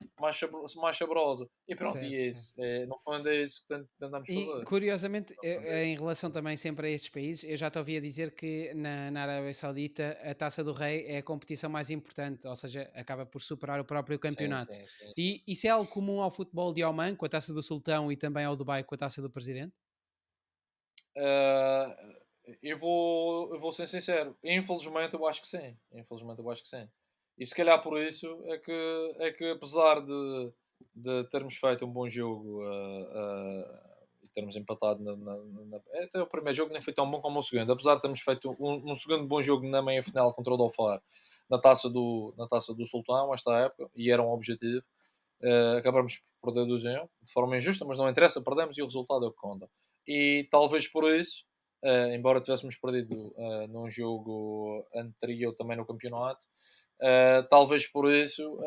saborosa. E pronto, e Certo, é certo. isso. No fundo é isso que tentamos E fazer. curiosamente, No fundo é em isso. relação também sempre a estes países, eu já te ouvi a dizer que na Arábia Saudita a Taça do Rei é a competição mais importante, ou seja, acaba por superar o próprio Sim, campeonato. sim, sim, sim. E isso é algo comum ao futebol de Oman, com a Taça do Sultão, e também ao Dubai com a Taça do Presidente? Ah, eu vou ser sincero, infelizmente eu acho que sim. Infelizmente eu acho que sim. E se calhar por isso é que apesar de termos feito um bom jogo e termos empatado até o primeiro jogo nem foi tão bom como o segundo, apesar de termos feito um segundo bom jogo na meia final contra o Dofar na taça do Sultão, esta época, e era um objetivo, acabamos por perder 2-1 de forma injusta, mas não interessa, perdemos e o resultado é o que conta. E talvez por isso, embora tivéssemos perdido num jogo anterior também no campeonato, talvez por isso,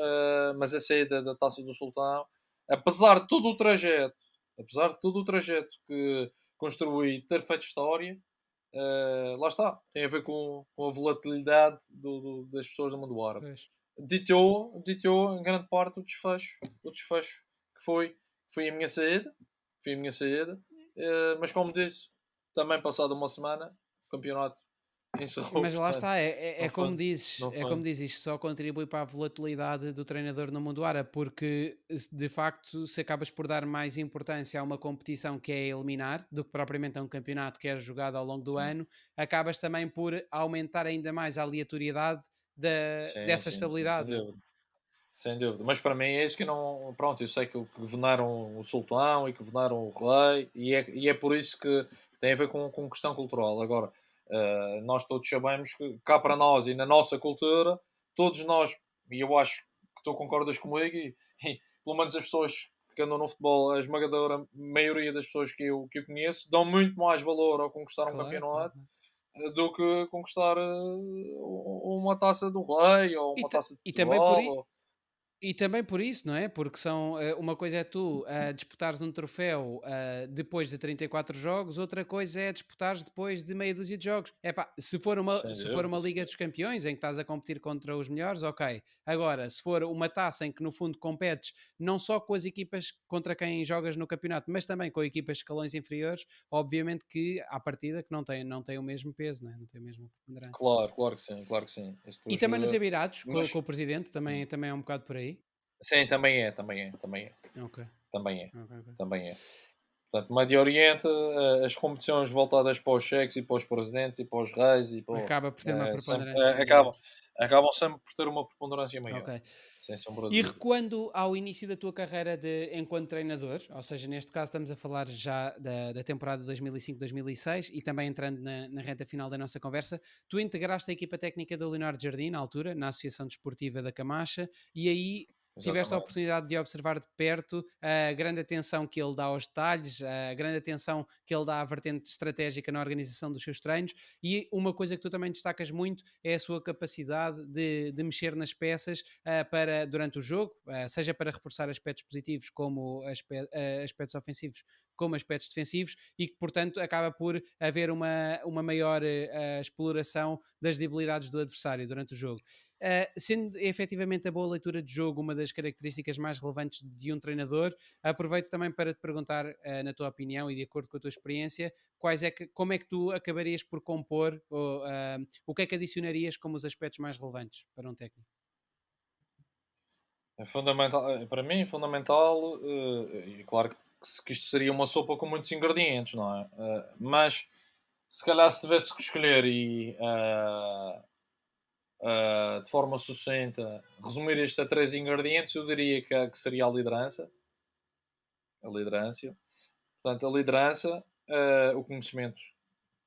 mas a saída da Taça do Sultão, apesar de todo o trajeto, apesar de todo o trajeto que construí ter feito história, lá está, tem a ver com a volatilidade das pessoas do mundo árabe. Pois. Ditou em grande parte o desfecho que foi a minha saída, mas como disse, também passada uma semana, o campeonato encerrou, Mas lá portanto, está, não foi, não é como foi. dizes, isto só contribui para a volatilidade do treinador no mundo árabe, porque de facto, se acabas por dar mais importância a uma competição que é eliminar do que propriamente a um campeonato que é jogado ao longo do Sim, ano, acabas também por aumentar ainda mais a aleatoriedade sim, dessa sim, sim, sem estabilidade, não é? dúvida. Sem dúvida, mas para mim é isso que não. Pronto, eu sei que veneram o sultão e que veneram o rei, e é por isso que tem a ver com questão cultural. Agora, nós todos sabemos que cá para nós e na nossa cultura, todos nós, e eu acho que tu concordas comigo, e pelo menos as pessoas que andam no futebol, a esmagadora maioria das pessoas que eu conheço, dão muito mais valor ao conquistar um Claro, claro, campeonato claro. do que conquistar uma taça do rei ou E, uma taça de e também por, Portugal. E também por isso, não é? Porque são, uma coisa é tu disputares um troféu depois de 34 jogos, outra coisa é disputares depois de meia dúzia de jogos. Epá, Sem se for dúvida, uma sem Liga dúvida. dos Campeões em que estás a competir contra os melhores, ok. Agora, se for uma taça em que no fundo competes não só com as equipas contra quem jogas no campeonato, mas também com equipas de escalões inferiores, obviamente que à partida que não tem o mesmo peso, não, é? Não tem a mesma preponderância. Claro, claro que sim, claro que sim. Isso E depois, também nos Emirados, com mas o presidente, hum, também é um bocado por aí. sim, também é, também é, também é, Ok, também é, ok, ok. também é. Portanto, Médio Oriente, as competições voltadas para os cheques e para os presidentes e para os reis e para Acaba por ter uma sempre, preponderância acabam, maior. acabam sempre por ter uma preponderância Ok. maior, sem sombra de E dúvida. recuando ao início da tua carreira enquanto treinador, ou seja, neste caso estamos a falar já da temporada 2005-2006 e também entrando na reta final da nossa conversa, tu integraste a equipa técnica do Leonardo Jardim, na altura, na Associação Desportiva da Camacha, e aí tiveste a Exatamente. oportunidade de observar de perto a grande atenção que ele dá aos detalhes, a grande atenção que ele dá à vertente estratégica na organização dos seus treinos e uma coisa que tu também destacas muito é a sua capacidade de mexer nas peças durante o jogo, seja para reforçar aspectos positivos como aspectos ofensivos, como aspectos defensivos, e que, portanto, acaba por haver uma maior exploração das debilidades do adversário durante o jogo. Sendo efetivamente a boa leitura de jogo uma das características mais relevantes de um treinador, aproveito também para te perguntar, na tua opinião e de acordo com a tua experiência, como é que tu acabarias por compor, ou, o que é que adicionarias como os aspectos mais relevantes para um técnico? É fundamental, para mim, é fundamental, e claro que isto seria uma sopa com muitos ingredientes, não é? Mas se calhar se tivesse que escolher de forma sucinta, resumir isto a três ingredientes, eu diria que seria a liderança. A liderança. Portanto, a liderança, o conhecimento.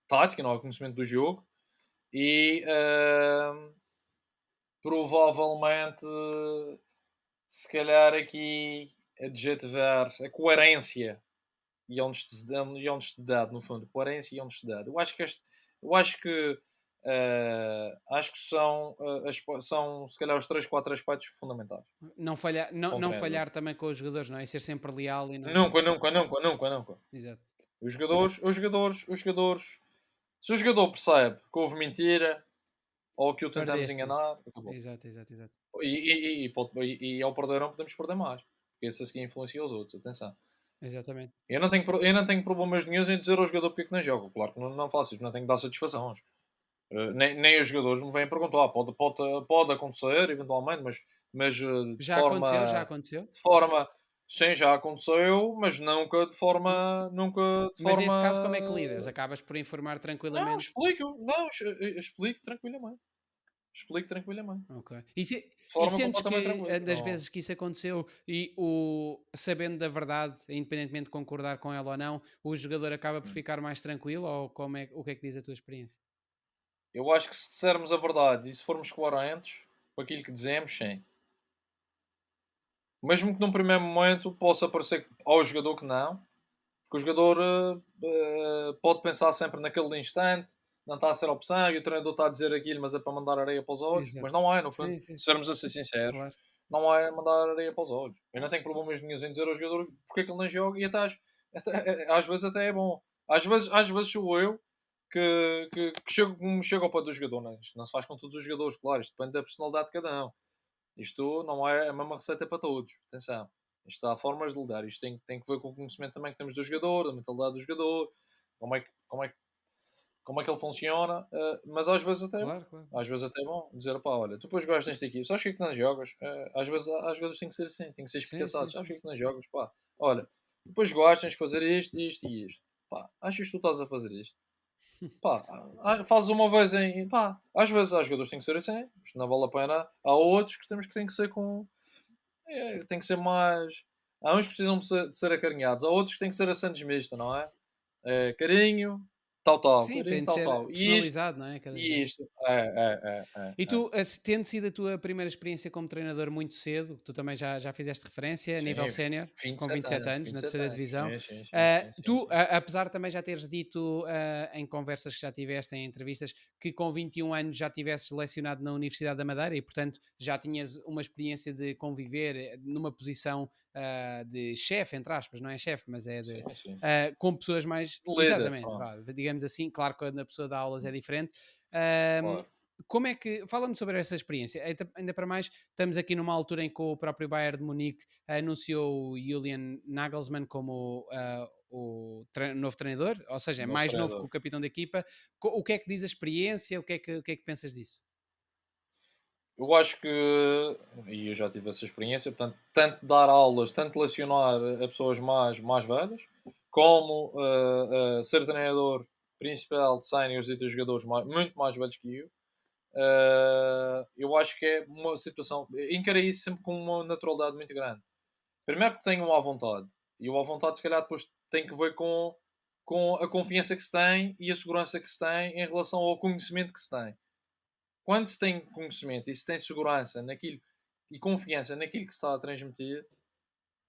tática, não é conhecimento do jogo. E provavelmente, se calhar aqui adjetivar a coerência e a honestidade, no fundo, coerência e honestidade. Eu acho que acho que são, são se calhar os 3 4 aspectos fundamentais para um Não treinador. falhar também com os jogadores, não é? E ser sempre leal e não. Nunca, nunca, nunca, nunca, nunca. Exato. Os jogadores, se o jogador percebe que houve mentira ou que o tentamos Perdeste. enganar, acabou. Exato, exato, exato. E ao perder não podemos perder mais, porque esse assim influencia os outros, atenção. Exatamente. Eu não tenho problemas nenhuns em dizer ao jogador porque é que não joga. Claro que não faço isso, não tenho que dar satisfações. Nem os jogadores me vêm perguntar. Pode acontecer, eventualmente, mas de Já aconteceu? Já forma. aconteceu? De forma. Sim, já aconteceu, mas M nunca de mas nesse caso como é que forma. lidas? Acabas por informar Não, tranquilamente? explico. Não, explico tranquilamente. Explico tranquilamente. Ok. De E forma sentes completamente que, tranquila. das Não. vezes que isso aconteceu sabendo da verdade, independentemente de concordar com ela ou não, o jogador acaba por Hum. ficar mais tranquilo ou o que é que diz a tua experiência? Eu acho que se dissermos a verdade e se formos coerentes com aquilo que dizemos, sim. Mesmo que num primeiro momento possa parecer ao jogador que não, porque o jogador pode pensar sempre naquele instante, não está a ser opção e o treinador está a dizer aquilo, mas é para mandar areia para os olhos. Mas Exato. não é, no fundo, Sim, sim, se sim. formos a ser sinceros, Claro. não é mandar areia para os olhos. Eu não tenho problemas nenhum em dizer ao jogador porque é que ele não joga e às vezes até é bom. Às vezes sou eu que chego ao pé do jogador. Não, isto não se faz com todos os jogadores, claro, isto depende da personalidade de cada um. Isto não é a mesma receita para todos. Atenção. Isto há formas de lidar. Isto tem que ver com o conhecimento também que temos do jogador, da mentalidade do jogador, como é que ele funciona. Mas às vezes até é bom. Claro, claro. Às vezes até é bom dizer, pá, olha, tu depois gostas desta equipe, sabes o que é que não jogas? Às vezes tem que ser assim, tem que ser Sim, sim, espicaçado. Sabes sim, o que é que sim. não jogas? Pá, olha, depois gostas, tens que fazer isto, isto e isto. Pá, achas que tu estás a fazer isto? Pá, fazes uma vez em. Pá, às vezes há jogadores que têm que ser assim, isto não vale a pena. Há outros que temos que tem que ser com. Tem que ser mais. Há uns que precisam de ser acarinhados, há outros que têm que ser a Santos mista, não é? Carinho, tal, tal, Sim, carinho, tem de tal, ser tal. personalizado, não é? Cada E jogador. isto. É, E é. tu, tendo sido a tua primeira experiência como treinador muito cedo, que tu também já fizeste referência, a nível Sim, sénior, com 27 27 anos, anos, na 27 terceira anos. divisão, Sim, sim, sim, sim, sim, tu, sim. apesar de também já teres dito em conversas que já tiveste, em entrevistas, que com 21 anos já tivesses lecionado na Universidade da Madeira e, portanto, já tinhas uma experiência de conviver numa posição de chefe, entre aspas, não é chefe, mas é de Sim, sim, sim. com pessoas mais. Líder, Exatamente, pronto. vá, digamos assim, claro que quando a pessoa dá aulas é diferente. Claro. Como é que, fala-me sobre essa experiência, ainda para mais, estamos aqui numa altura em que o próprio Bayern de Munique anunciou o Julian Nagelsmann como novo treinador, ou seja, é Novo mais novo que treinador. o capitão da equipa. O que é que diz a experiência? O que é que pensas disso? Eu acho que, e eu já tive essa experiência, portanto, tanto dar aulas, tanto lecionar a pessoas mais velhas, como ser treinador principal de séniores e de jogadores muito mais velhos que eu acho que é uma situação. Encarei isso sempre com uma naturalidade muito grande. Primeiro porque tenho um à vontade, e o à vontade, se calhar, depois tem que ver com a confiança que se tem e a segurança que se tem em relação ao conhecimento que se tem. Quando se tem conhecimento e se tem segurança naquilo e confiança naquilo que se está a transmitir,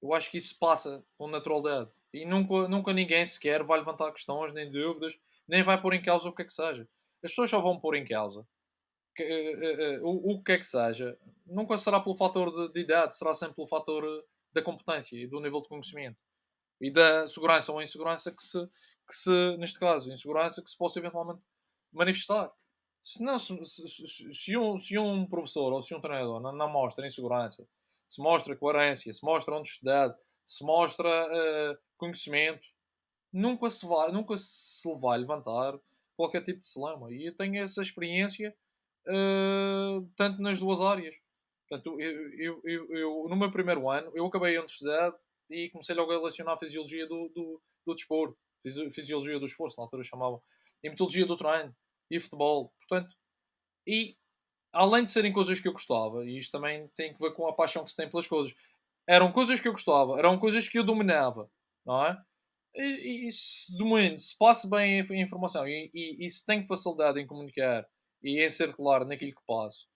eu acho que isso passa com naturalidade. E nunca ninguém sequer vai levantar questões, nem dúvidas, nem vai pôr em causa o que é que seja. As pessoas só vão pôr em causa o que é que seja. Nunca será pelo fator de idade, será sempre pelo fator da competência e do nível de conhecimento. E da segurança ou insegurança neste caso, insegurança que se possa eventualmente manifestar. Se, não, se um professor ou se um treinador não mostra insegurança, se mostra coerência, se mostra honestidade, se mostra conhecimento, nunca se vai levantar qualquer tipo de celeuma. E eu tenho essa experiência tanto nas duas áreas. Portanto, no meu primeiro ano, eu acabei a universidade e comecei logo a relacionar a fisiologia do desporto, fisiologia do esforço, na altura chamavam, e metodologia do treino e futebol. Portanto, e além de serem coisas que eu gostava, e isto também tem que ver com a paixão que se tem pelas coisas, eram coisas que eu gostava, eram coisas que eu dominava, não é? E se domine, se passe bem a informação e se tenho facilidade em comunicar e em ser claro naquilo que passo,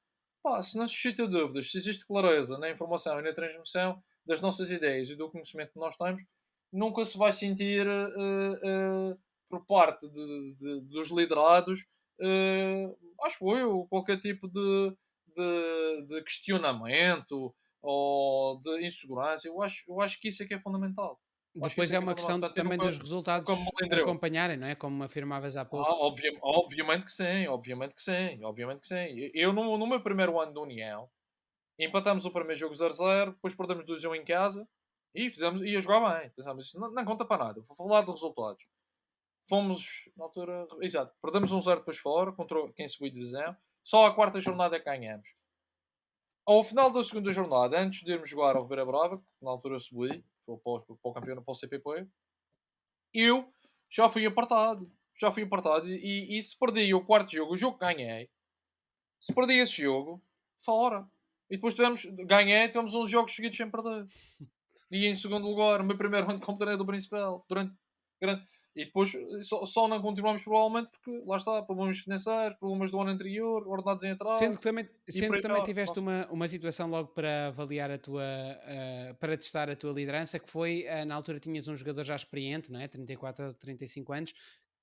pá, se não suscita dúvidas, se existe clareza na informação e na transmissão das nossas ideias e do conhecimento que nós temos, nunca se vai sentir por parte dos liderados, acho eu, qualquer tipo de questionamento ou de insegurança. Eu acho que isso é que é fundamental. Acho que Depois isso é é que é uma fundamental. questão Portanto, eu também nunca, dos nunca me resultados melindreu. acompanharem, não é? Como afirmavas há pouco. Obviamente que sim, obviamente que sim, obviamente que sim. Eu no meu primeiro ano de União, empatamos o primeiro jogo 0-0, depois perdemos 2-1 em casa e ia jogar bem. Atenção, mas isso não conta para nada. Vou falar dos resultados. Fomos, na altura, exato, perdemos 1-0 depois fora, contra quem subiu divisão. Só a quarta jornada é que ganhamos. Ao final da segunda jornada, antes de irmos jogar ao Ribeira Brava, que na altura eu subi, foi para o campeão, para o CPP, eu já fui apartado. Já fui apartado. E se perdi o quarto jogo, o jogo que ganhei, se perdi esse jogo, fora. E depois tivemos uns jogos seguidos sem perder. E em segundo lugar, o meu primeiro ano como treinador principal. Durante, e depois só não continuamos provavelmente porque, lá está, problemas financeiros, problemas do ano anterior, ordenados em Sendo atraso que também, e por sendo que aí também fora. tiveste Nossa. uma situação logo para avaliar a tua, para testar a tua liderança, que foi, na altura tinhas um jogador já experiente, não é? 34 ou 35 anos,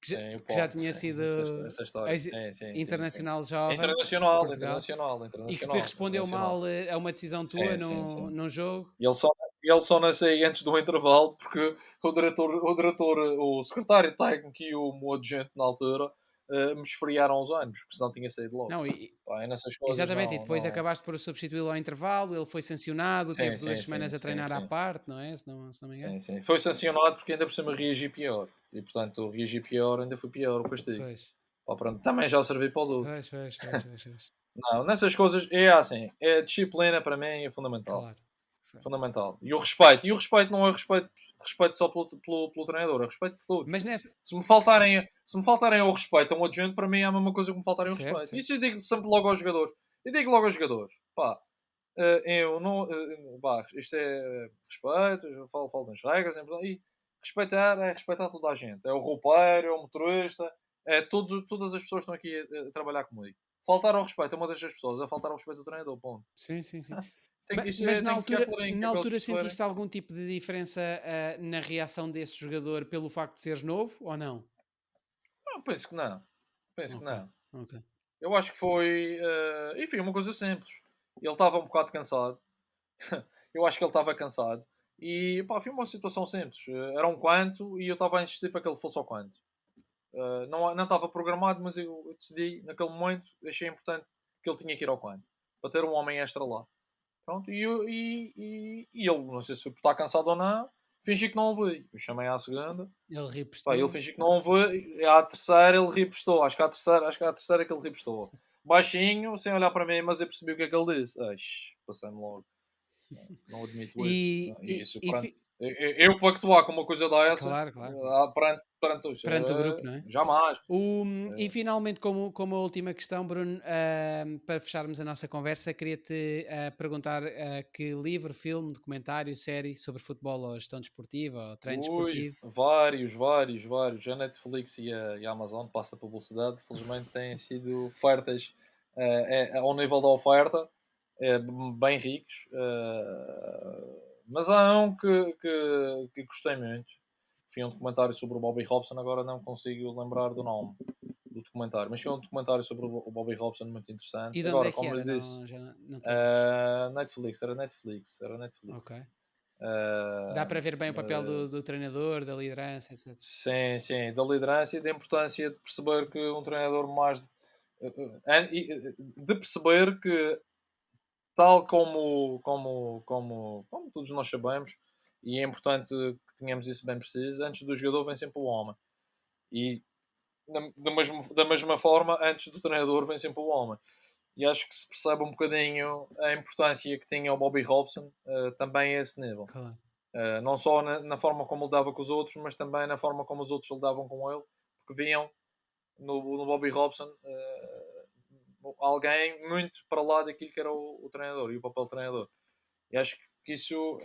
Sim, o que já Paulo, tinha sim, sido essa história. ex- Sim, sim, sim, sim. internacional jovem de Internacional, Portugal, internacional, e que te internacional, respondeu internacional. mal, a uma decisão tua Sim, sim, sim. num jogo. E ele só nasceu aí antes do intervalo porque o secretário técnico e o meu adjunto na altura me esfriaram os ânimos, porque senão tinha saído logo. Não, Pá, e nessas coisas exatamente, e não, depois não. acabaste por substituí-lo ao intervalo, ele foi sancionado, Sim, teve duas sim, sim, semanas a sim, treinar à sim. parte, não é? Se não me engano. Sim, sim. Foi sancionado porque ainda por cima reagi pior. E portanto, reagi pior, ainda foi pior o castigo. Pois, Pá, pronto, também já servi para os outros. pois. Não, nessas coisas é assim. É disciplina para mim é fundamental. Claro. Fundamental. E o respeito. E o respeito não é respeito só pelo treinador, é respeito por todos. Mas nessa. Se me faltarem ao respeito a um adjunto, para mim é a mesma coisa que me faltarem ao Certo, respeito. certo. Isso eu digo sempre logo aos jogadores. Eu digo logo aos jogadores, pá, eu não, pá, isto é respeito, eu falo das regras, e respeitar é respeitar toda a gente. É o roupeiro, é o motorista, é todas as pessoas que estão aqui a trabalhar comigo. Faltar ao respeito a uma destas pessoas é faltar ao respeito do treinador, ponto. Sim. Mas Tem que ficar clarinho, que na é para eles altura perceberem. sentiste algum tipo de diferença, na reação desse jogador pelo facto de seres novo ou não? Não, penso que não. Penso que Ok, não. ok. Eu acho que foi, enfim, uma coisa simples. Ele estava um bocado cansado. Eu acho que ele estava cansado. E pá, foi uma situação simples. Era um quanto e eu estava a insistir para que ele fosse ao quanto. Não estava programado, mas eu decidi, naquele momento, achei importante que ele tinha que ir ao quanto. Para ter um homem extra lá. Pronto, e ele, não sei se foi por estar cansado ou não, fingi que não o vi. Eu chamei à segunda. Ele Pá, ele repostou? fingiu que não houve. À terceira ele repostou. Acho que é a terceira que ele repostou. Baixinho, sem olhar para mim, mas eu percebi o que é que ele disse. Ai, passei-me logo. Não admito isso. E, E isso, e pronto. Eu pactuar com uma coisa dessas, claro. perante isso, Perante o grupo, não é? jamais. E finalmente, como a última questão, Bruno, para fecharmos a nossa conversa, queria-te perguntar que livro, filme, documentário, série sobre futebol ou gestão desportiva ou treino Ui, desportivo. vários. A Netflix e a Amazon passa publicidade. Felizmente têm sido ofertas ao nível da oferta, bem ricos. Mas há um que gostei muito. Foi um documentário sobre o Bobby Robson. Agora não consigo lembrar do nome do documentário, mas foi um documentário sobre o Bobby Robson muito E interessante. de onde Agora, é que como era? lhe disse, Não, já não te lembras? Netflix, era Netflix, era Ok. Netflix. Dá para ver bem o papel Uh, do treinador, da liderança, etc. Sim, sim, da liderança e da importância de perceber que um treinador mais. De perceber que, tal como todos nós sabemos, e é importante que tenhamos isso bem preciso, antes do jogador vem sempre o homem. E da mesma forma, antes do treinador vem sempre o homem. E acho que se percebe um bocadinho a importância que tinha o Bobby Robson também a esse nível. Claro. Não só na forma como ele dava com os outros, mas também na forma como os outros lidavam com ele, porque viam no Bobby Robson alguém muito para lá daquilo que era o treinador e o papel do treinador. E acho que isso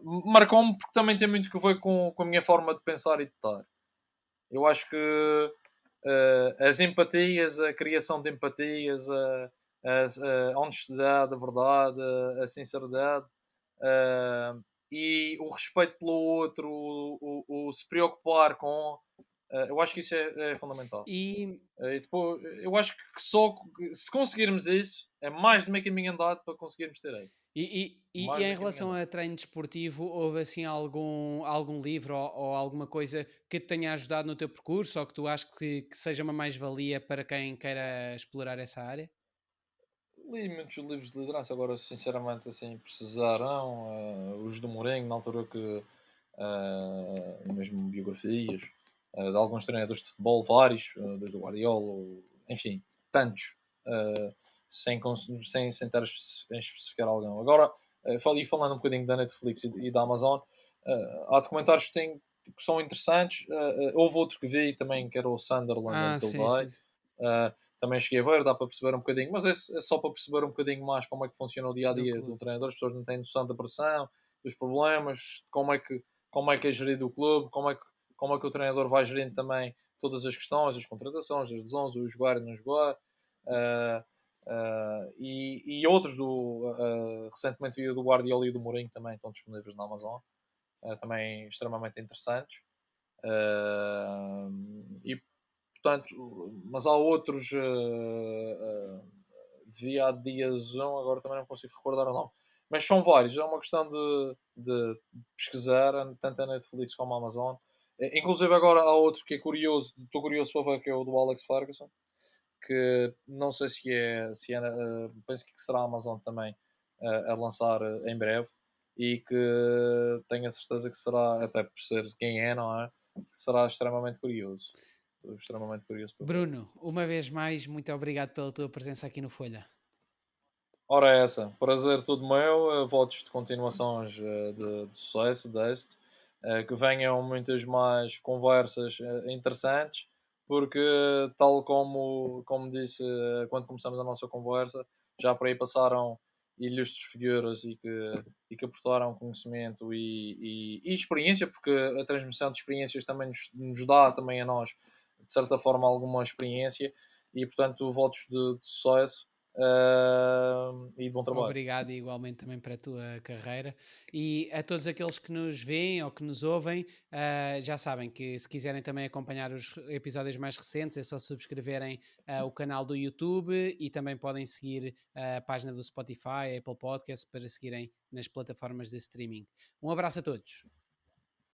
marcou-me porque também tem muito que ver com a minha forma de pensar e de estar. Eu acho que as empatias, a criação de empatias, a honestidade, a verdade, a sinceridade, uh, e o respeito pelo outro, o se preocupar com. Eu acho que isso é fundamental. E, E depois, eu acho que só se conseguirmos isso, é mais de meio caminho andado para conseguirmos ter essa. e Mais de em meio caminho relação andado. a treino desportivo, houve assim algum livro ou alguma coisa que te tenha ajudado no teu percurso ou que tu achas que seja uma mais-valia para quem queira explorar essa área? Li muitos livros de liderança, agora sinceramente assim precisaram, os do Mourinho, na altura que mesmo biografias de alguns treinadores de futebol, vários, desde o Guardiola, enfim, tantos, eh, sem estar em especificar algum. Agora, e falando um bocadinho da Netflix e da Amazon, há documentários que são interessantes. Houve outro que vi também, que era o Sunderland Ah, Until sim, Die. sim. Uh, Também cheguei a ver, dá para perceber um bocadinho, mas é só para perceber um bocadinho mais como é que funciona o dia a Do dia do clube. treinador. As pessoas não têm noção da pressão, dos problemas, como é que é gerido o clube, como é que o treinador vai gerindo também todas as questões, as contratações, as lesões, o jogar e não jogar. Uh, e outros recentemente vi o do Guardiola e do Mourinho também estão disponíveis na Amazon, também extremamente interessantes. E portanto, mas há outros via diazão, agora também não consigo recordar o nome. Mas são vários, é uma questão de pesquisar, tanto a Netflix como a Amazon. Inclusive agora há outro que é curioso, estou curioso para ver, que é o do Alex Ferguson, que não sei se é penso que será a Amazon também a lançar em breve, e que tenho a certeza que será, até por ser quem é, não é? Será extremamente curioso. Estou extremamente curioso para ver. Bruno, uma vez mais, muito obrigado pela tua presença aqui no Folha. Ora, é essa, prazer todo meu, votos de continuações de sucesso, de êxito, que venham muitas mais conversas interessantes, porque, tal como disse quando começamos a nossa conversa, já por aí passaram ilustres figuras e que aportaram conhecimento e experiência, porque a transmissão de experiências também nos dá também a nós, de certa forma, alguma experiência, e portanto, votos de sucesso e de bom trabalho. Obrigado igualmente também para a tua carreira. E a todos aqueles que nos veem ou que nos ouvem, já sabem que se quiserem também acompanhar os episódios mais recentes, é só subscreverem o canal do YouTube e também podem seguir a página do Spotify, Apple Podcasts para seguirem nas plataformas de streaming. Um abraço a todos.